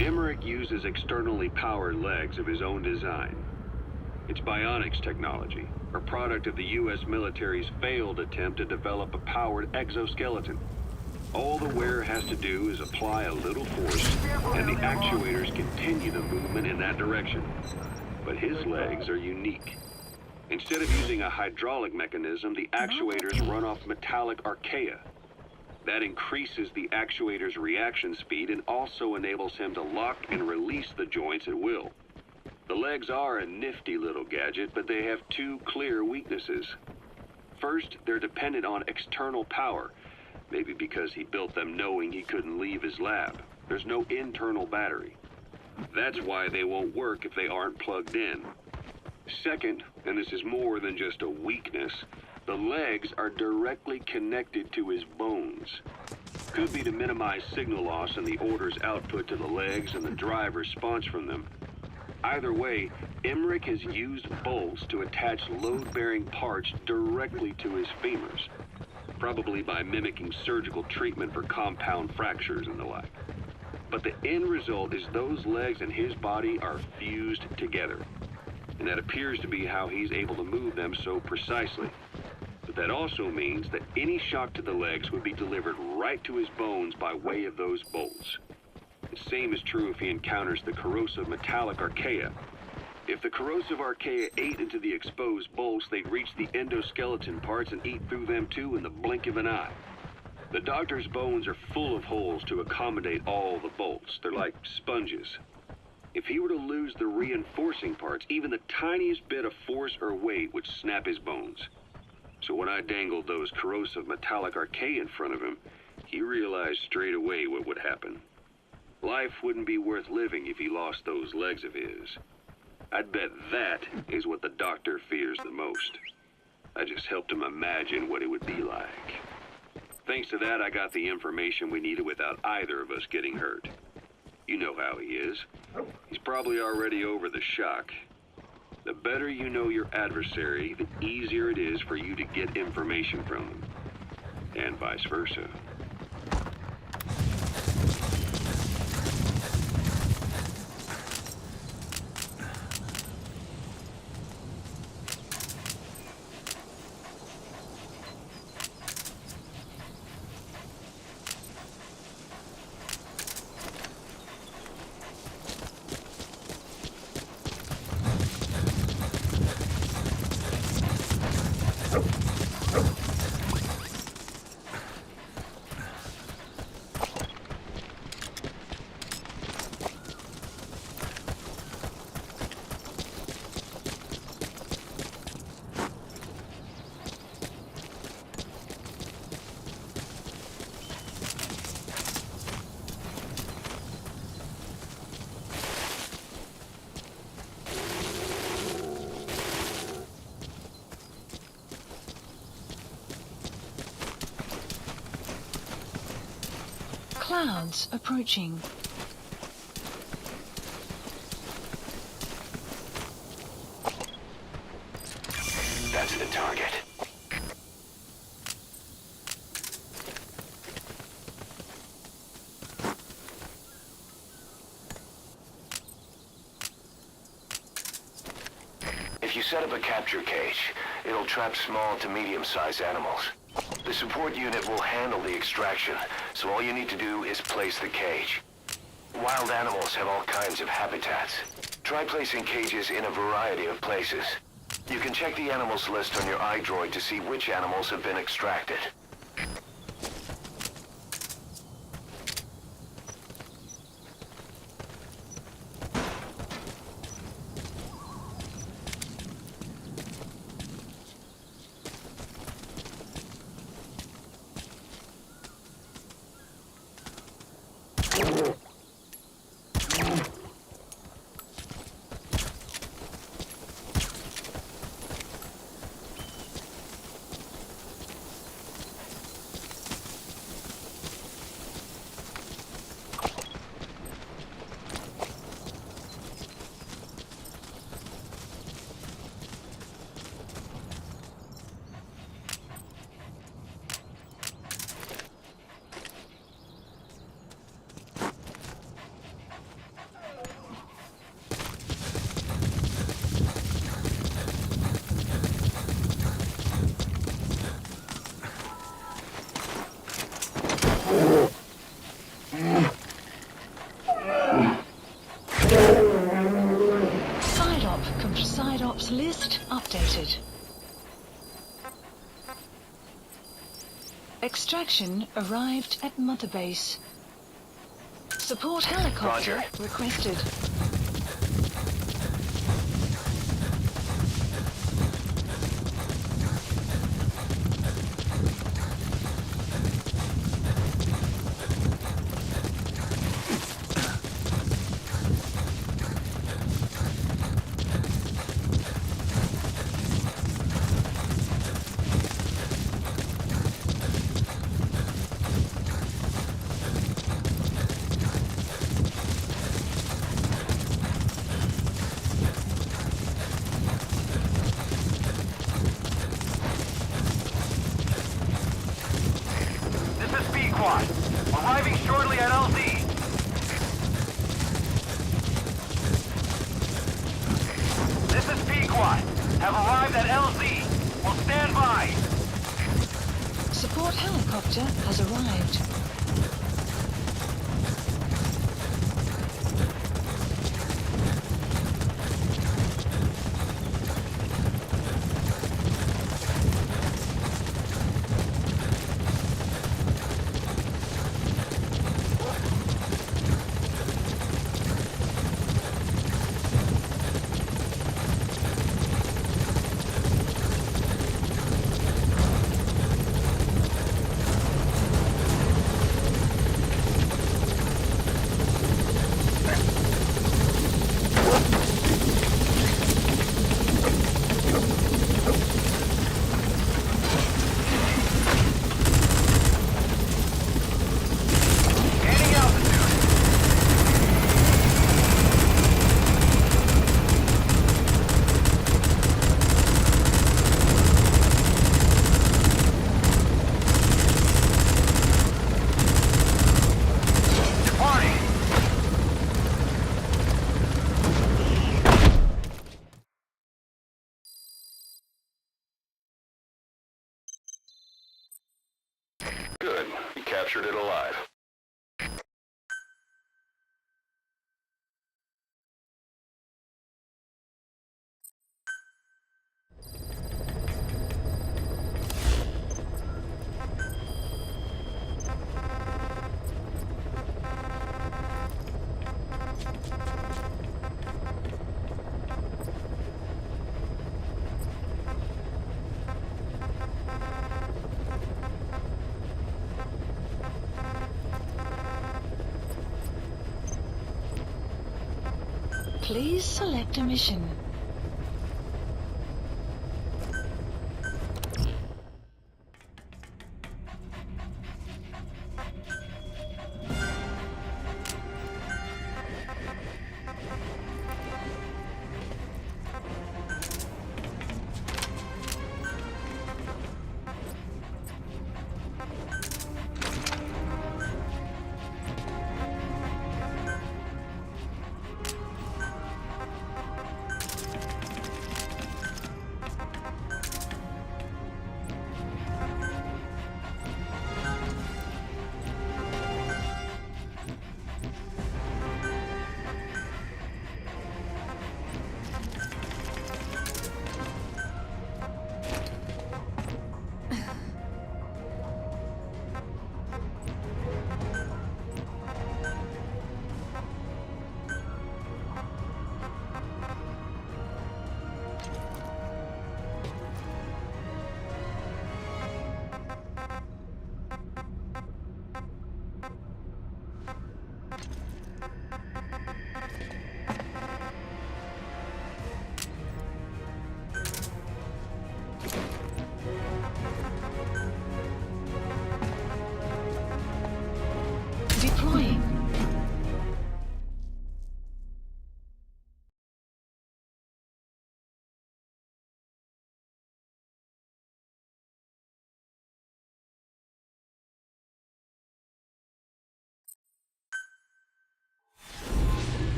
Emmerich uses externally powered legs of his own design. It's bionics technology, a product of the U.S. military's failed attempt to develop a powered exoskeleton. All the wearer has to do is apply a little force, and the actuators continue the movement in that direction. But his legs are unique. Instead of using a hydraulic mechanism, the actuators run off metallic archaea. That increases the actuator's reaction speed and also enables him to lock and release the joints at will. The legs are a nifty little gadget, but they have two clear weaknesses. First, they're dependent on external power, maybe because he built them knowing he couldn't leave his lab. There's no internal battery. That's why they won't work if they aren't plugged in. Second, and this is more than just a weakness, the legs are directly connected to his bones. Could be to minimize signal loss in the order's output to the legs and the drive response from them. Either way, Emmerich has used bolts to attach load-bearing parts directly to his femurs, probably by mimicking surgical treatment for compound fractures and the like. But the end result is those legs and his body are fused together, and that appears to be how he's able to move them so precisely. But that also means that any shock to the legs would be delivered right to his bones by way of those bolts. The same is true if he encounters the corrosive metallic archaea. If the corrosive archaea ate into the exposed bolts, they'd reach the endoskeleton parts and eat through them too in the blink of an eye. The doctor's bones are full of holes to accommodate all the bolts. They're like sponges. If he were to lose the reinforcing parts, even the tiniest bit of force or weight would snap his bones. So when I dangled those corrosive metallic archaea in front of him, he realized straight away what would happen. Life wouldn't be worth living if he lost those legs of his. I'd bet that is what the doctor fears the most. I just helped him imagine what it would be like. Thanks to that, I got the information we needed without either of us getting hurt. You know how he is. He's probably already over the shock. The better you know your adversary, the easier it is for you to get information from them. And vice versa. Clouds approaching. That's the target. If you set up a capture cage, it'll trap small to medium-sized animals. The support unit will handle the extraction, so all you need to do is place the cage. Wild animals have all kinds of habitats. Try placing cages in a variety of places. You can check the animals list on your iDroid to see which animals have been extracted. Side ops list updated. Extraction arrived at Mother Base. Support helicopter Roger. requested. Arriving shortly at LZ. This is Pequod. Have arrived at LZ. Will stand by. Support helicopter has arrived. Good. You captured it alive. Please select a mission.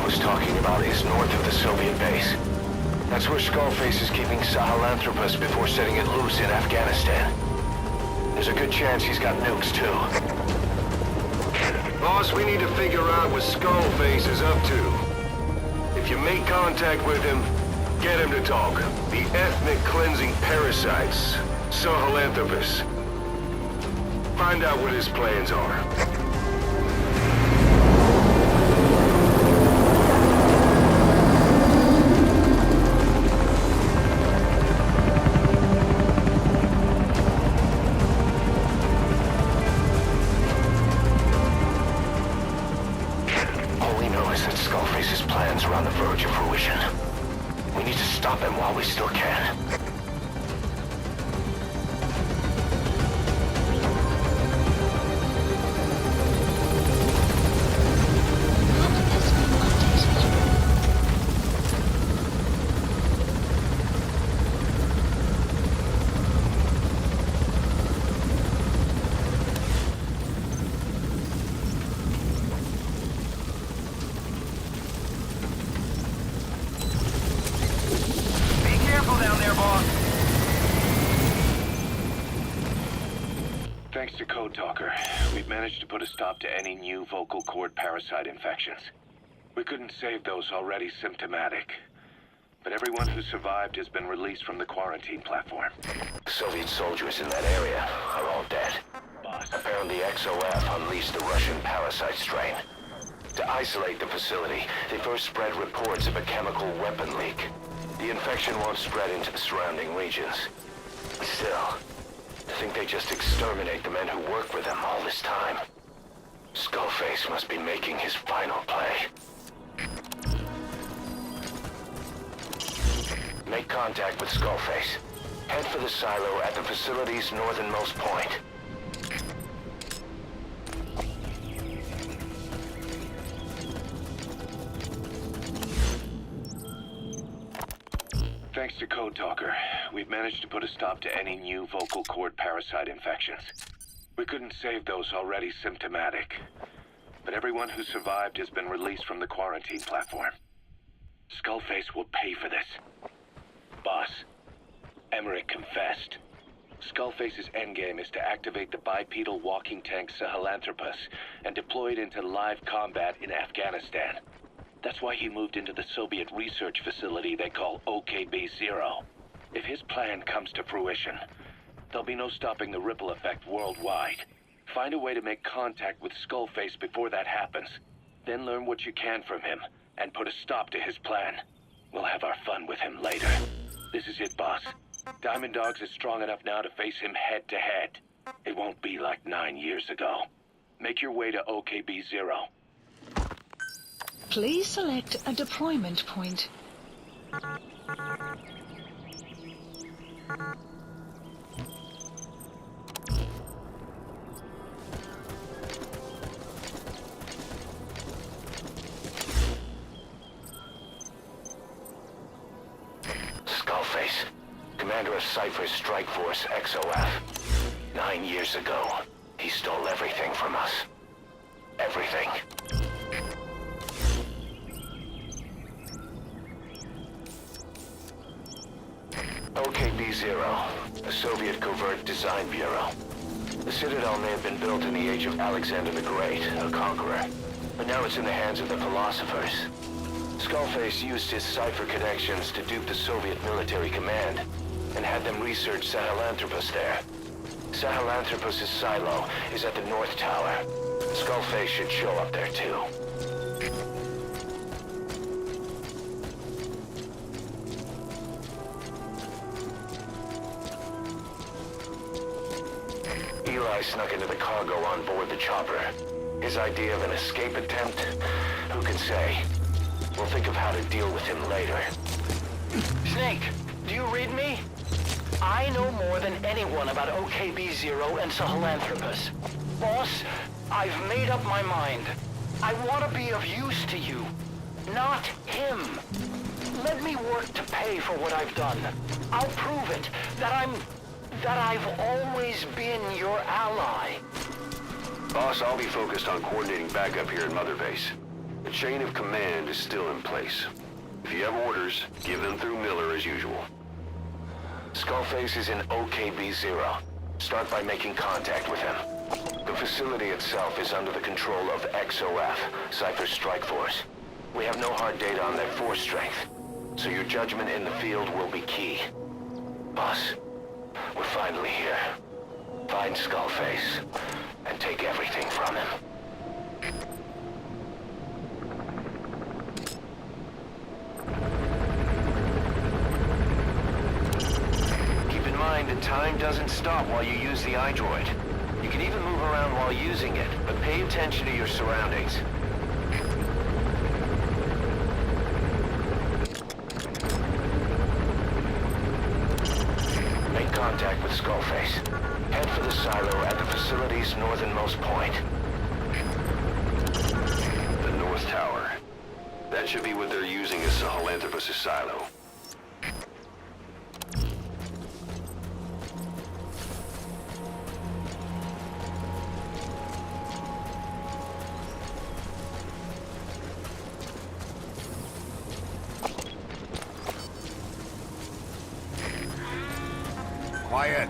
was talking about is north of the Soviet base. That's where Skullface is keeping Sahelanthropus before setting it loose in Afghanistan. There's a good chance he's got nukes, too. Boss, we need to figure out what Skullface is up to. If you make contact with him, get him to talk. The ethnic cleansing parasites, Sahelanthropus. Find out what his plans are. All we know is that Skullface's plans are on the verge of fruition. We need to stop him while we still can. Thanks to Code Talker, we've managed to put a stop to any new vocal cord parasite infections. We couldn't save those already symptomatic, but everyone who survived has been released from the quarantine platform. The Soviet soldiers in that area are all dead. Apparently XOF unleashed the Russian parasite strain. To isolate the facility, they first spread reports of a chemical weapon leak. The infection won't spread into the surrounding regions. Still, to think they just exterminate the men who work for them all this time. Skullface must be making his final play. Make contact with Skullface. Head for the silo at the facility's northernmost point. Thanks to Code Talker, we've managed to put a stop to any new vocal cord parasite infections. We couldn't save those already symptomatic, but everyone who survived has been released from the quarantine platform. Skullface will pay for this. Boss, Emmerich confessed. Skullface's endgame is to activate the bipedal walking tank Sahelanthropus and deploy it into live combat in Afghanistan. That's why he moved into the Soviet research facility they call OKB-0. If his plan comes to fruition, there'll be no stopping the ripple effect worldwide. Find a way to make contact with Skullface before that happens. Then learn what you can from him, and put a stop to his plan. We'll have our fun with him later. This is it, boss. Diamond Dogs is strong enough now to face him head-to-head. It won't be like 9 years ago. Make your way to OKB-0. Please select a deployment point. Skullface, commander of Cypher's Strike Force XOF. 9 years ago, he stole everything from us. Everything. OKB-0, a Soviet covert design bureau. The Citadel may have been built in the age of Alexander the Great, a conqueror, but now it's in the hands of the philosophers. Skullface used his Cypher connections to dupe the Soviet military command, and had them research Sahelanthropus there. Sahelanthropus' silo is at the North Tower. Skullface should show up there too. Eli snuck into the cargo on board the chopper. His idea of an escape attempt? Who can say? We'll think of how to deal with him later. Snake, do you read me? I know more than anyone about OKB-0 and Sahelanthropus. Boss, I've made up my mind. I want to be of use to you, not him. Let me work to pay for what I've done. I'll prove it, that I've always been your ally. Boss, I'll be focused on coordinating backup here at Mother Base. The chain of command is still in place. If you have orders, give them through Miller as usual. Skullface is in OKB-0. Start by making contact with him. The facility itself is under the control of XOF, Cypher's strike force. We have no hard data on their force strength, so your judgment in the field will be key. Boss, we're finally here. Find Skullface, and take everything from him. Keep in mind that time doesn't stop while you use the iDroid. You can even move around while using it, but pay attention to your surroundings. Make contact with Skullface. Head for the silo at the facility's northernmost point. The North Tower. That should be what they're using as Sahelanthropus' silo. Quiet.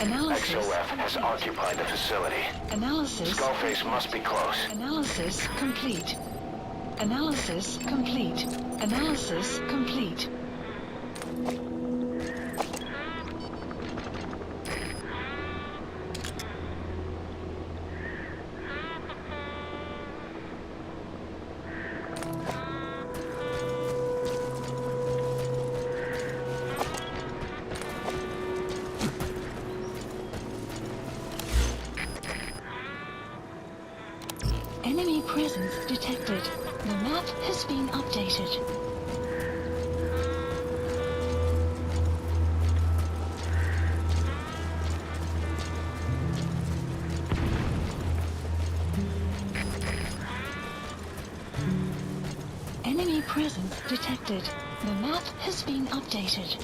Analysis. XOF has occupied the facility. Analysis. Skullface must be close. Analysis complete. Analysis complete. Analysis complete. Enemy presence detected. The map has been updated. Enemy presence detected. The map has been updated.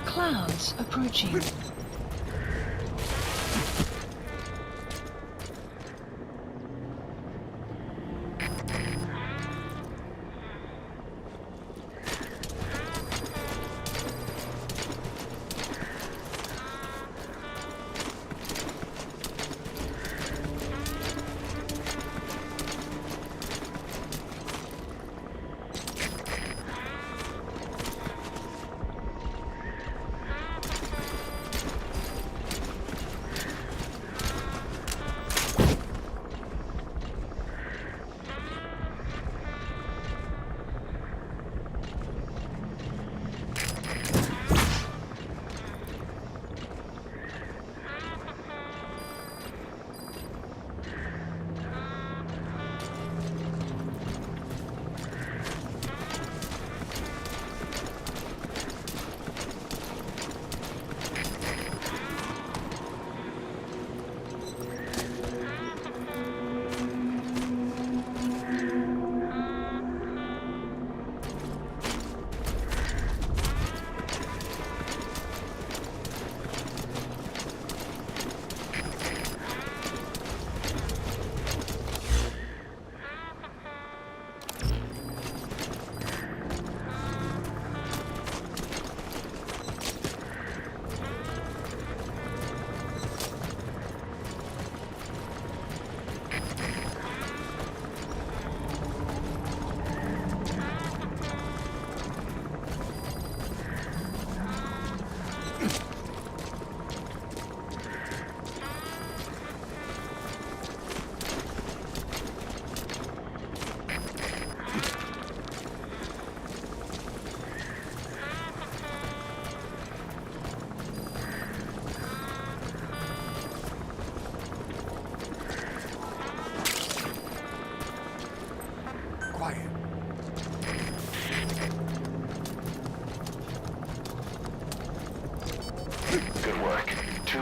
Clouds approaching.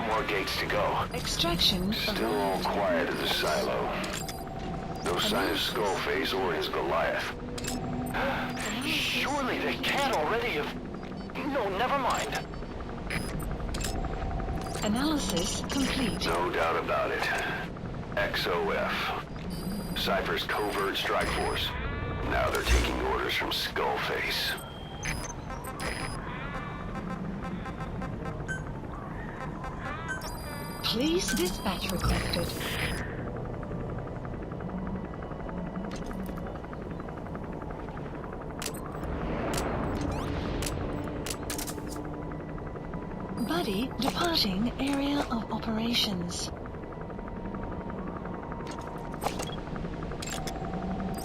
more gates to go. Extraction. Still all quiet at the silo. No sign of Skullface or his Goliath. Surely they can't already have... No, never mind. Analysis complete. No doubt about it. XOF. Cypher's covert strike force. Now they're taking orders from Skullface. Please dispatch requested. Buddy departing area of operations.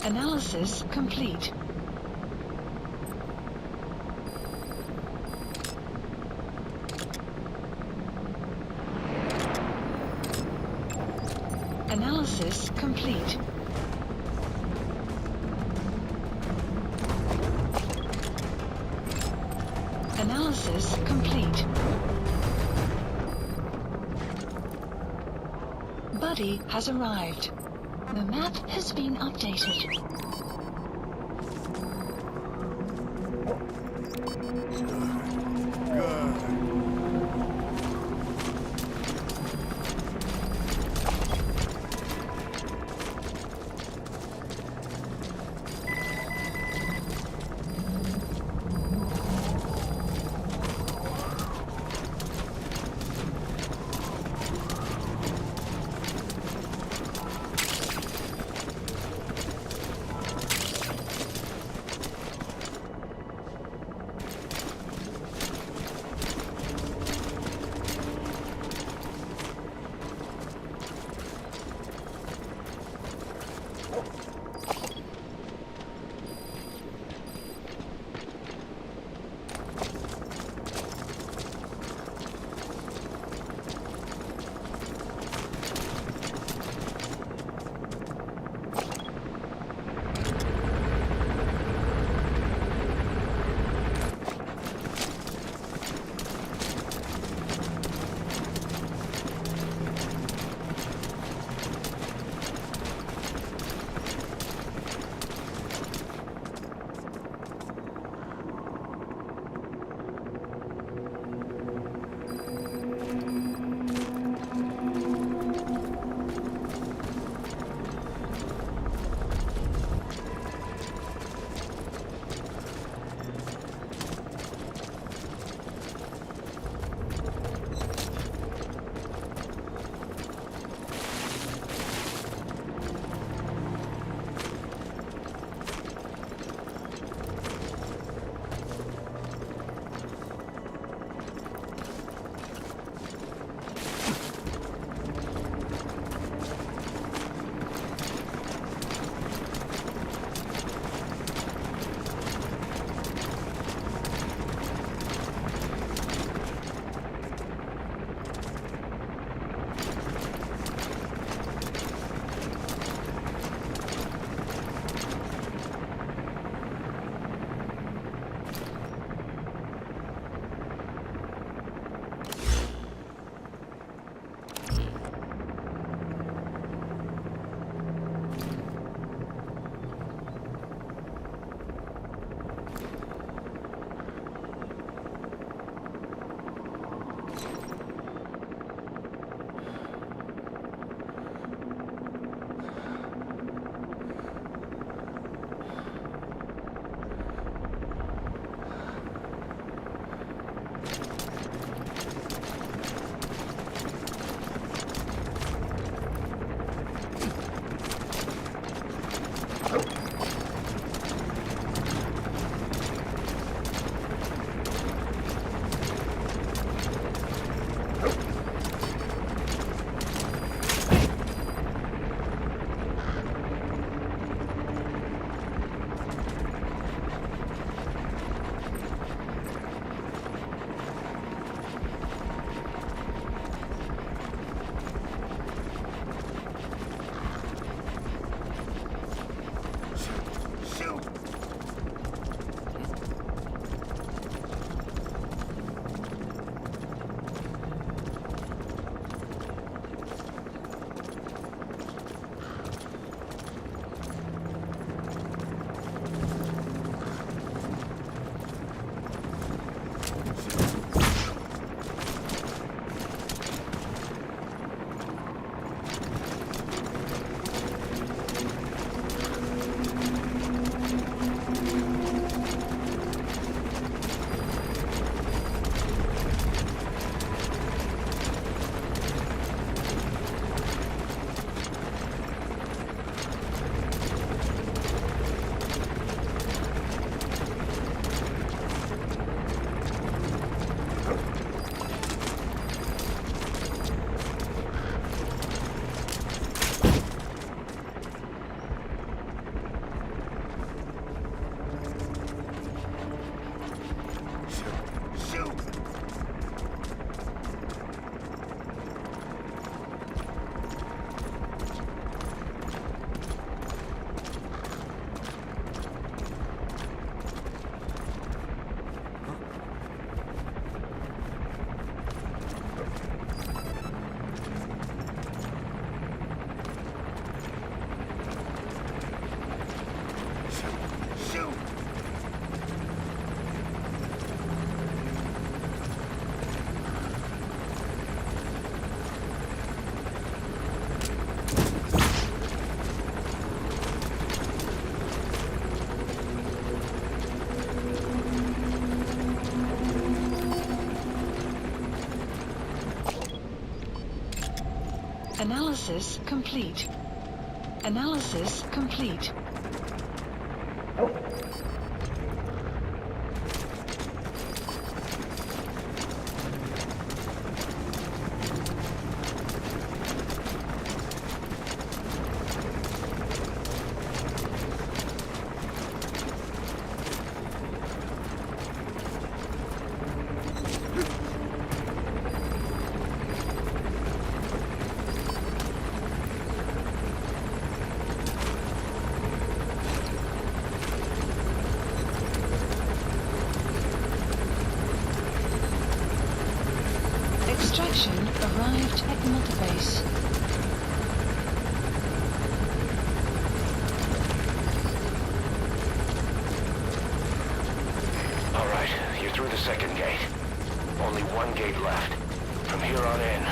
Analysis complete. Analysis complete. Analysis complete. Buddy has arrived. The map has been updated. Analysis complete. Analysis complete. Extraction arrived at multibase. All right, you're through the second gate. Only one gate left. From here on in,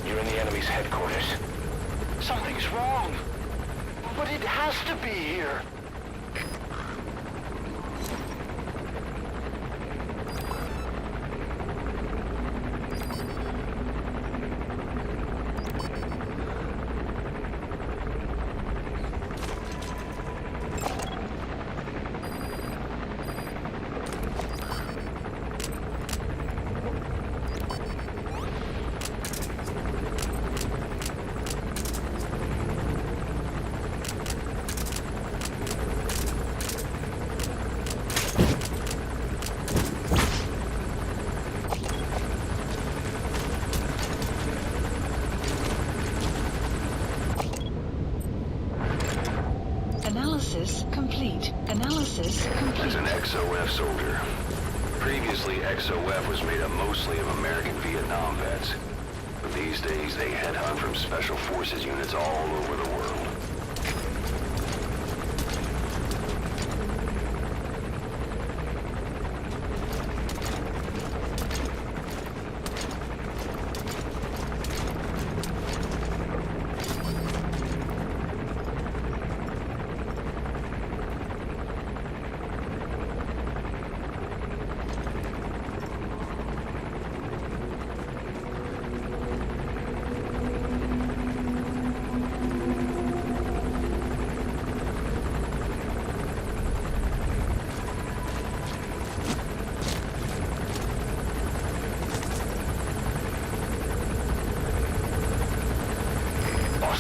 you're in the enemy's headquarters. Something's wrong. But it has to be here. Analysis complete. Analysis complete. As an XOF soldier. Previously, XOF was made up mostly of American Vietnam vets. But these days, they headhunt from special forces units all over the world.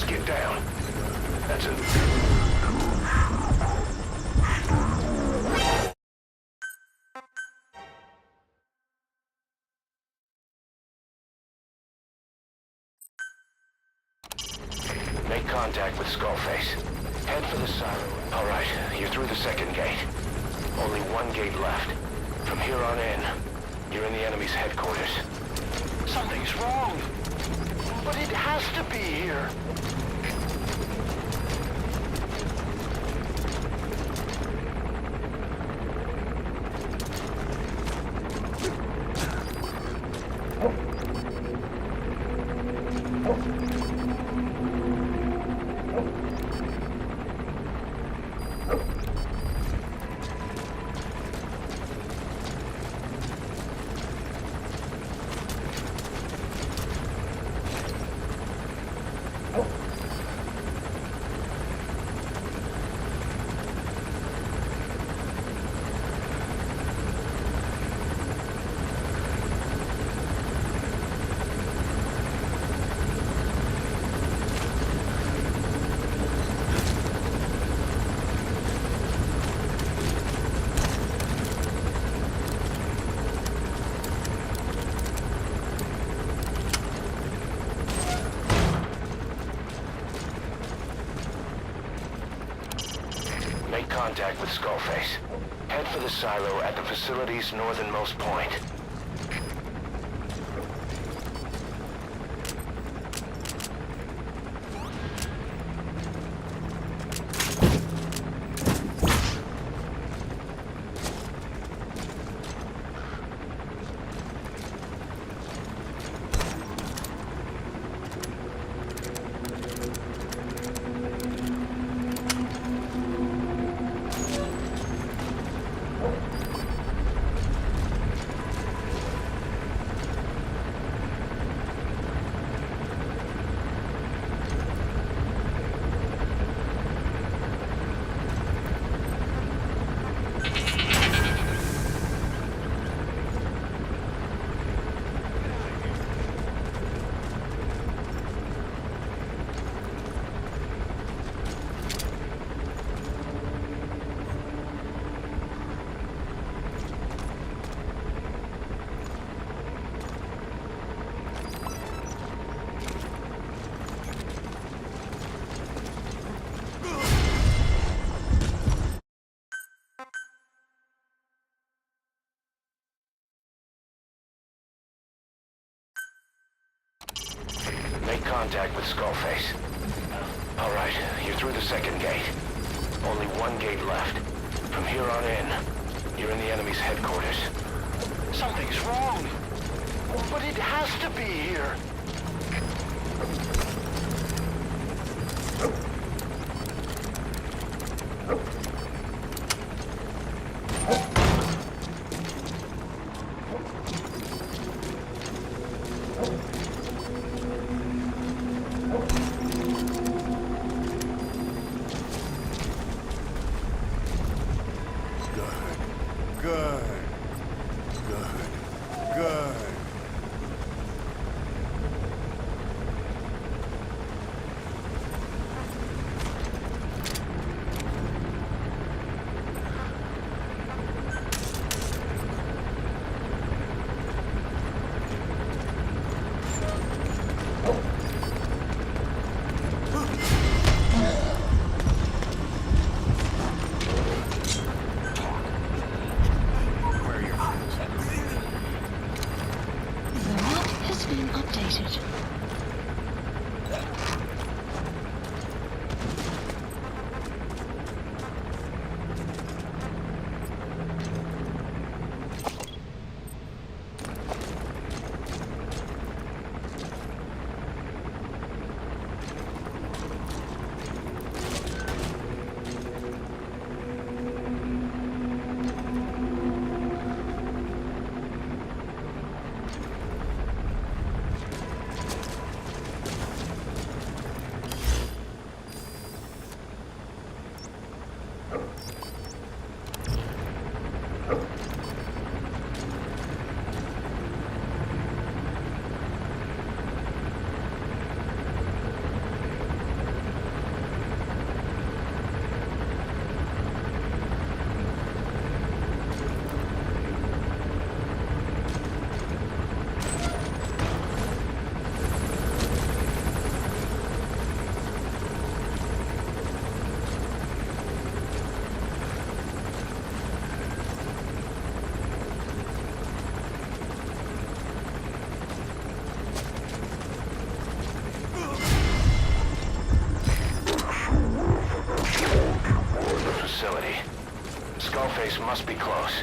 Get down. That's it. Make contact with Skullface. Head for the silo. All right, you're through the second gate. Only one gate left. From here on in, you're in the enemy's headquarters. Something's wrong. But it has to be here. Make contact with Skullface. Head for the silo at the facility's northernmost point. contact with Skullface. All right, you're through the second gate. Only one gate left. From here on in, you're in the enemy's headquarters. Something's wrong. But it has to be here. Skullface must be close.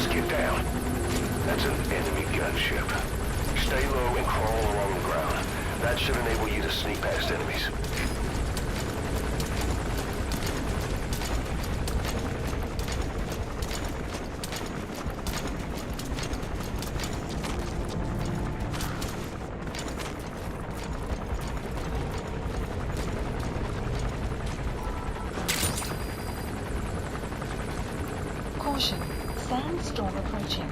Get down. That's an enemy gunship. Stay low and crawl along the ground. That should enable you to sneak past enemies. Caution. Sandstorm approaching.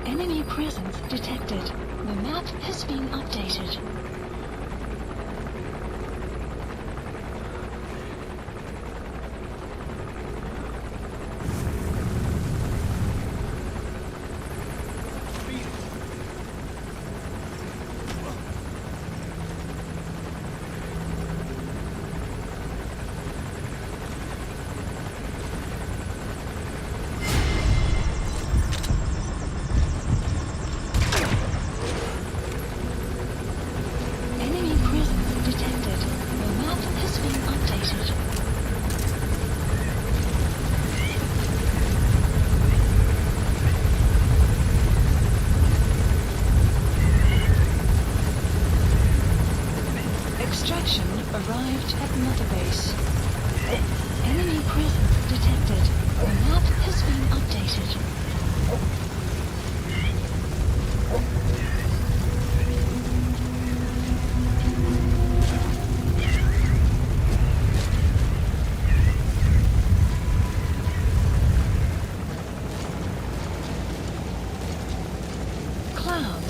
Enemy presence detected. The map has been updated.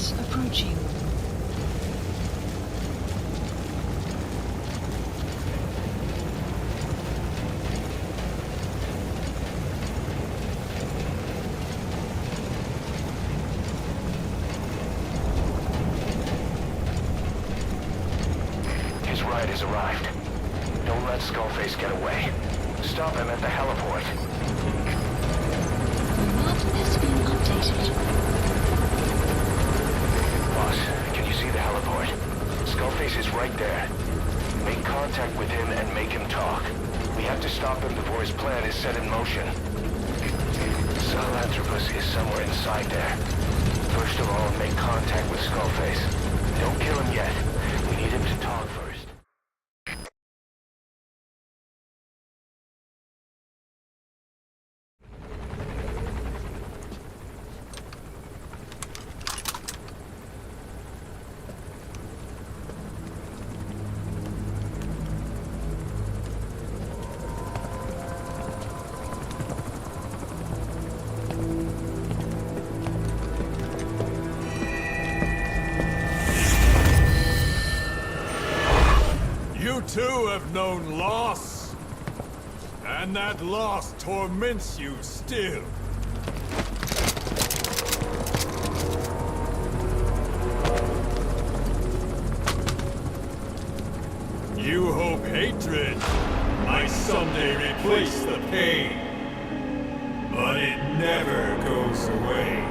Boss approaching. His ride has arrived. Don't let Skullface get away. Stop him at the heliport. The map has been updated. Boss, can you see the heliport? Skullface is right there. Make contact with him and make him talk. We have to stop him before his plan is set in motion. Sahelanthropus is somewhere inside there. First of all, make contact with Skullface. Don't kill him yet. We need him to talk first. You too have known loss. And that loss torments you still. You hope hatred might someday replace the pain. But it never goes away.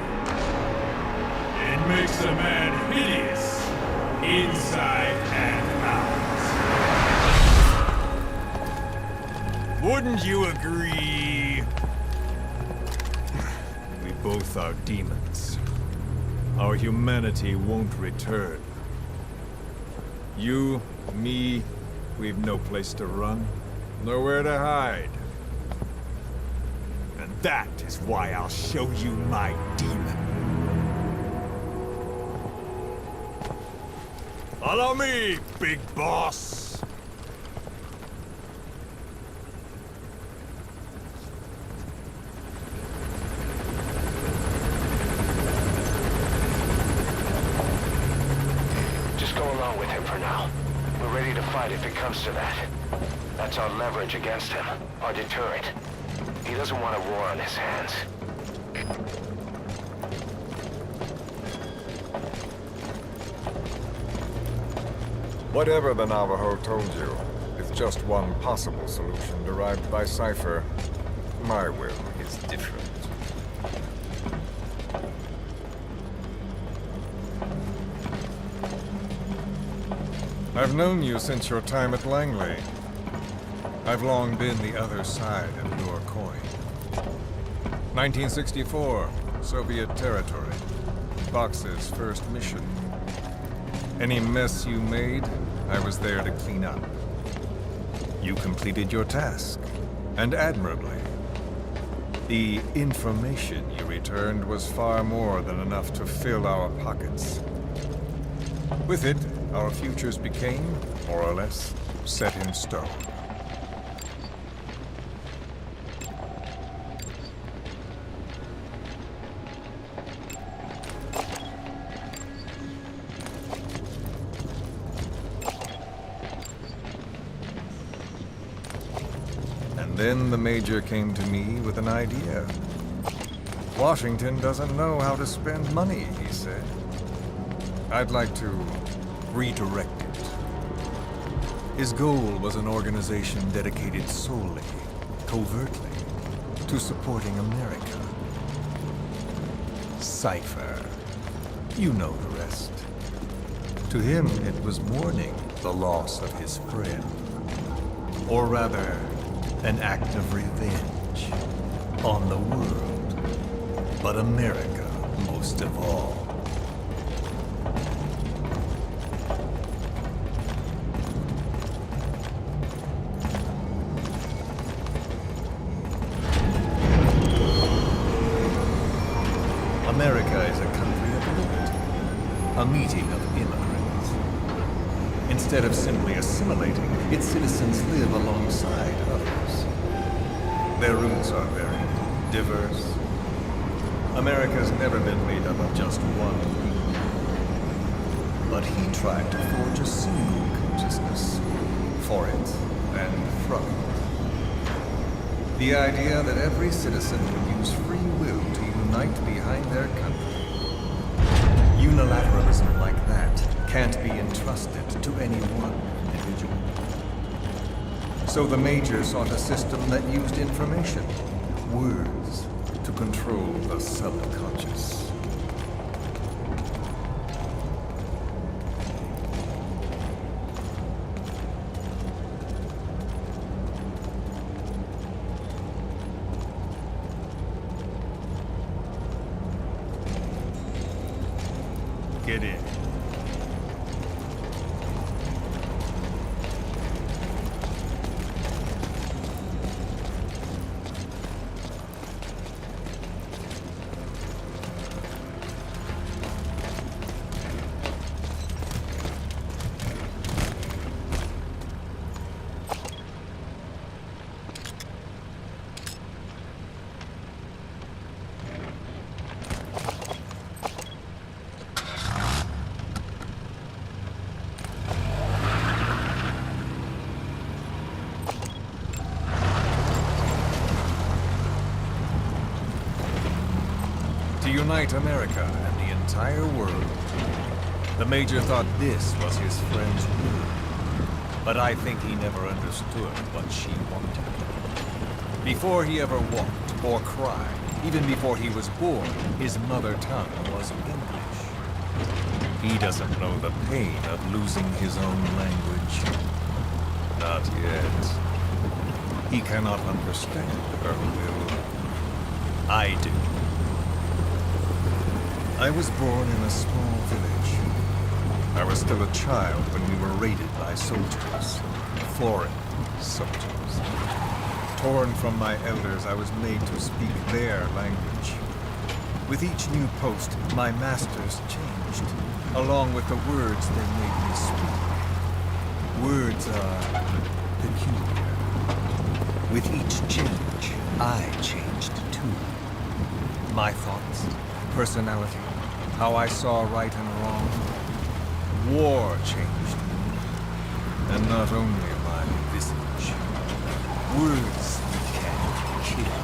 It makes a man hideous, inside and out. Wouldn't you agree? We both are demons. Our humanity won't return. You, me, we've no place to run, nowhere to hide. And that is why I'll show you my demon. Follow me, big boss! Just go along with him for now. We're ready to fight if it comes to that. That's our leverage against him, our deterrent. He doesn't want a war on his hands. Whatever the Navajo told you, it's just one possible solution derived by Cypher. My will is different. I've known you since your time at Langley. I've long been the other side of your coin. 1964, Soviet territory. Box's first mission. Any mess you made, I was there to clean up. You completed your task, and admirably. The information you returned was far more than enough to fill our pockets. With it, our futures became, more or less, set in stone. And then the Major came to me with an idea. Washington doesn't know how to spend money, he said. I'd like to redirect it. His goal was an organization dedicated solely, covertly, to supporting America. Cypher. You know the rest. To him, it was mourning the loss of his friend. Or rather, an act of revenge on the world, but America most of all. America is a country of liberty, a meeting of immigrants. Instead of simply assimilating, its citizens live alongside others. Their roots are varied, diverse. America's never been made up of just one group. but he tried to forge a single consciousness for it and from it. The idea that every citizen would use free will to unite behind their country. Unilateralism like that can't be entrusted to any one individual. So the Major sought a system that used information, words, to control the subconscious. Get in. To unite America and the entire world. The Major thought this was his friend's will, but I think he never understood what she wanted. Before he ever walked or cried, even before he was born, his mother tongue was English. He doesn't know the pain of losing his own language. Not yet. He cannot understand her will. I do. I was born in a small village. I was still a child when we were raided by soldiers. Foreign soldiers. Torn from my elders, I was made to speak their language. With each new post, my masters changed, along with the words they made me speak. Words are peculiar. With each change, I changed too. My thoughts, personality, how I saw right and wrong. War changed me, and not only my visage. Words can kill.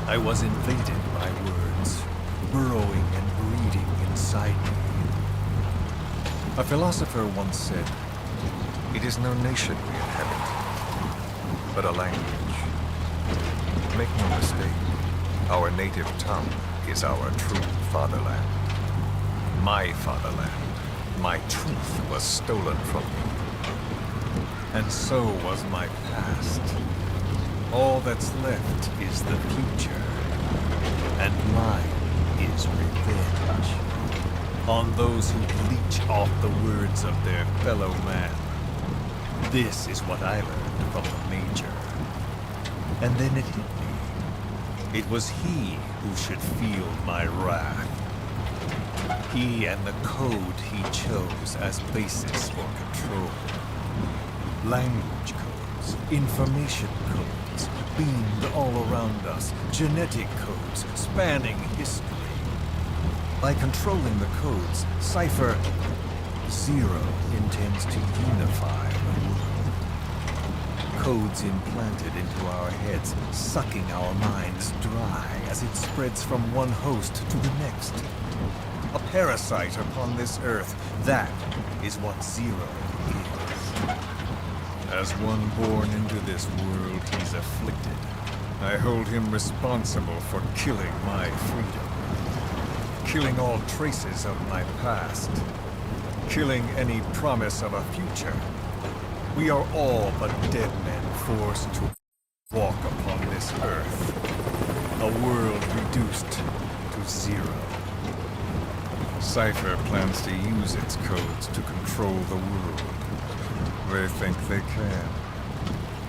I was invaded by words, burrowing and breeding inside me. A philosopher once said, "It is no nation we inhabit, but a language." Make no mistake, our native tongue is our true fatherland. My fatherland. My truth was stolen from me. And so was my past. All that's left is the future. And mine is revenge. On those who leech off the words of their fellow man. This is what I learned from the Major. And then it hit me. It was he who should feel my wrath. He and the code he chose as basis for control. Language codes, information codes, beamed all around us, genetic codes spanning history. By controlling the codes, Cypher Zero intends to unify the world. Codes implanted into our heads, sucking our minds dry as it spreads from one host to the next. A parasite upon this earth, that is what Zero is. As one born into this world, he's afflicted. I hold him responsible for killing my freedom. Killing all traces of my past. Killing any promise of a future. We are all but dead men forced to walk upon this earth. A world reduced to zero. Cypher plans to use its codes to control the world. They think they can.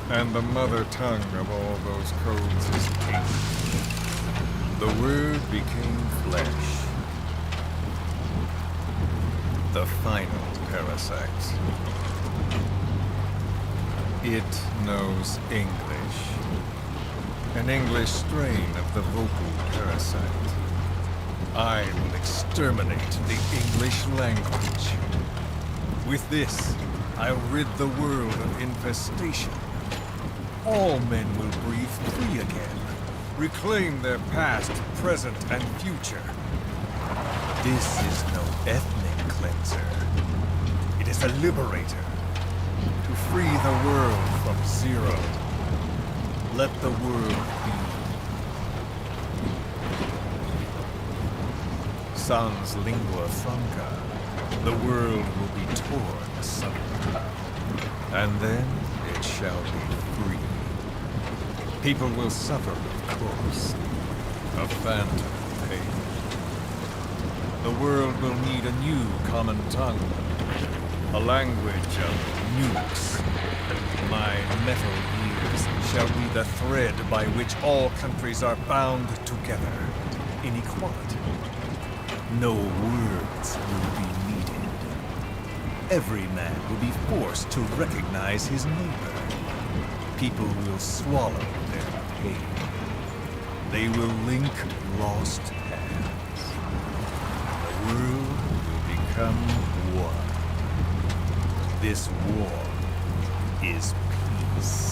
And the mother tongue of all those codes is English. The word became flesh. The final parasite. It knows English. An English strain of the vocal parasite. I will exterminate the English language. With this, I'll rid the world of infestation. All men will breathe free again, reclaim their past, present, and future. This is no ethnic cleanser. It is a liberator. To free the world from zero. Let the world be. Sans lingua franca, the world will be torn asunder. And then it shall be free. People will suffer, of course. A phantom pain. The world will need a new common tongue. A language of nukes. My metal years shall be the thread by which all countries are bound together in equality. No words will be needed. Every man will be forced to recognize his neighbor. People will swallow their pain. They will link lost hands. The world will become one. This war is peace.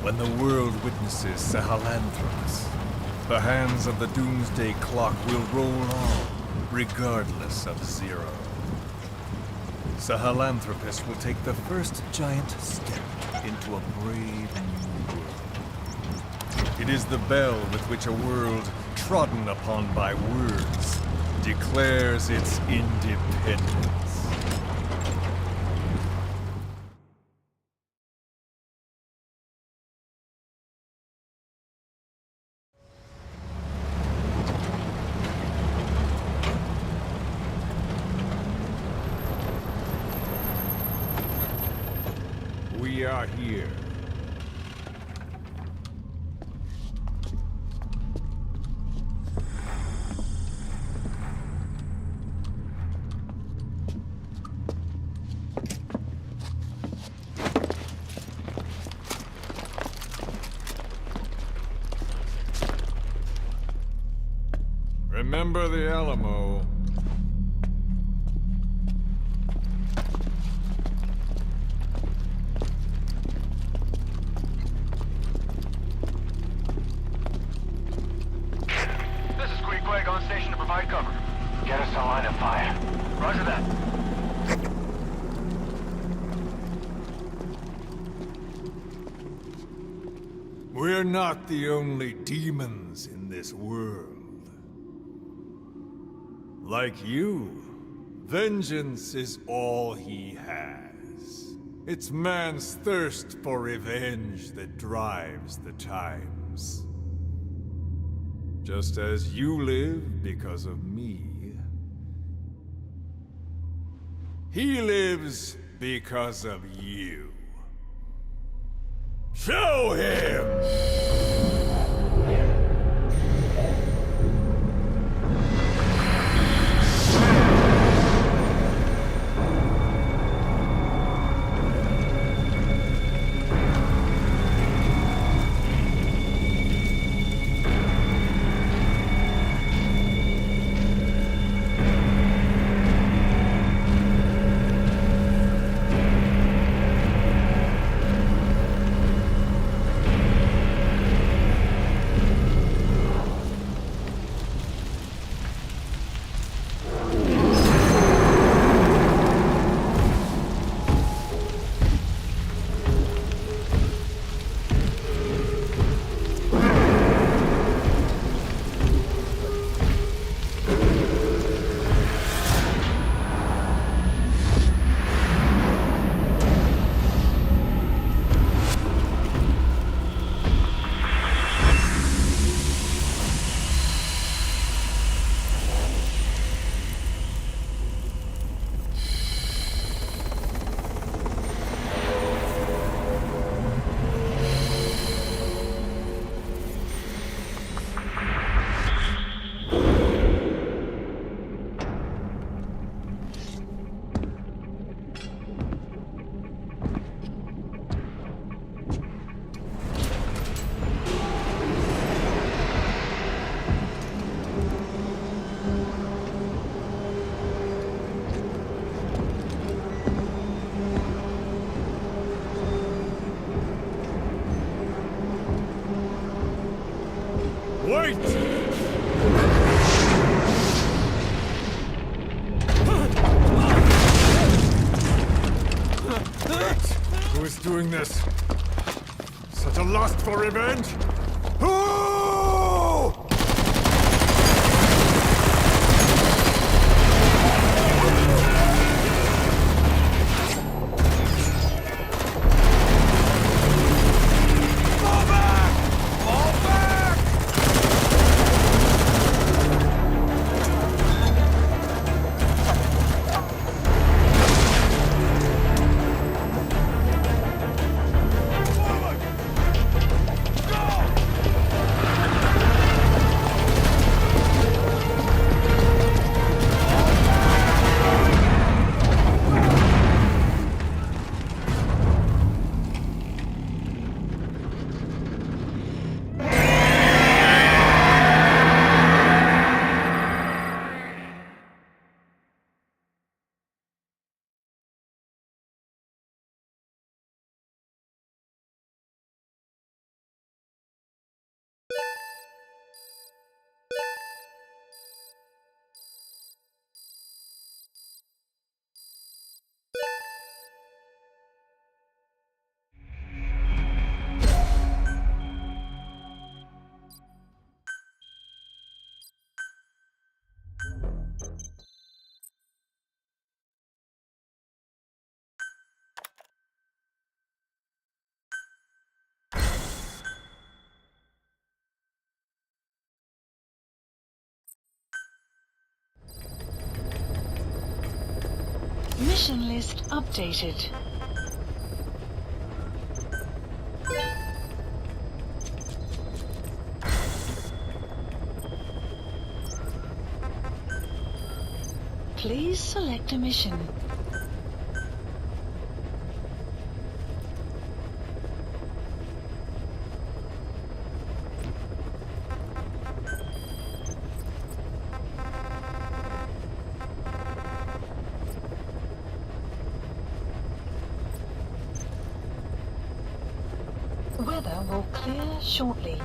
When the world witnesses Sahelanthropus, the hands of the doomsday clock will roll on, regardless of zero. Sahelanthropus will take the first giant step into a brave new world. It is the bell with which a world trodden upon by words declares its independence. We are here. Remember the Alamo. On station to provide cover. Get us a line of fire. Roger that. We're not the only demons in this world. Like you, vengeance is all he has. It's man's thirst for revenge that drives the times. Just as you live because of me, he lives because of you. Show him! Wait! Who is doing this? Such a lust for revenge? Who? Mission list updated. Please select a mission. Weather will clear shortly.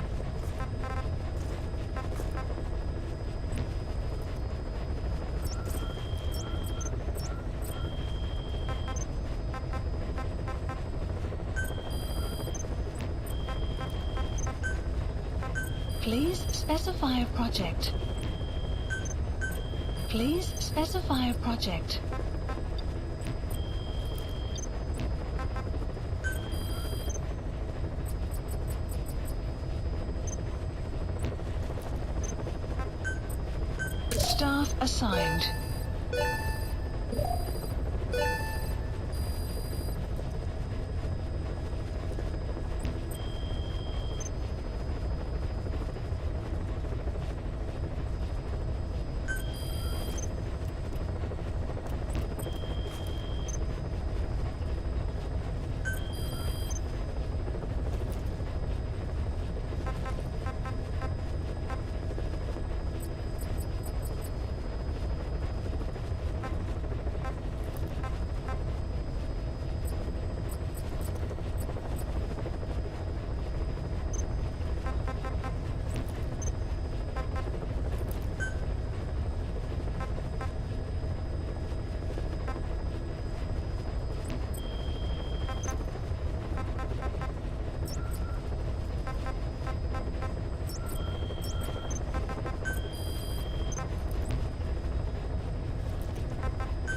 Please specify a project. Please specify a project. Staff assigned.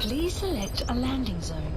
Please select a landing zone.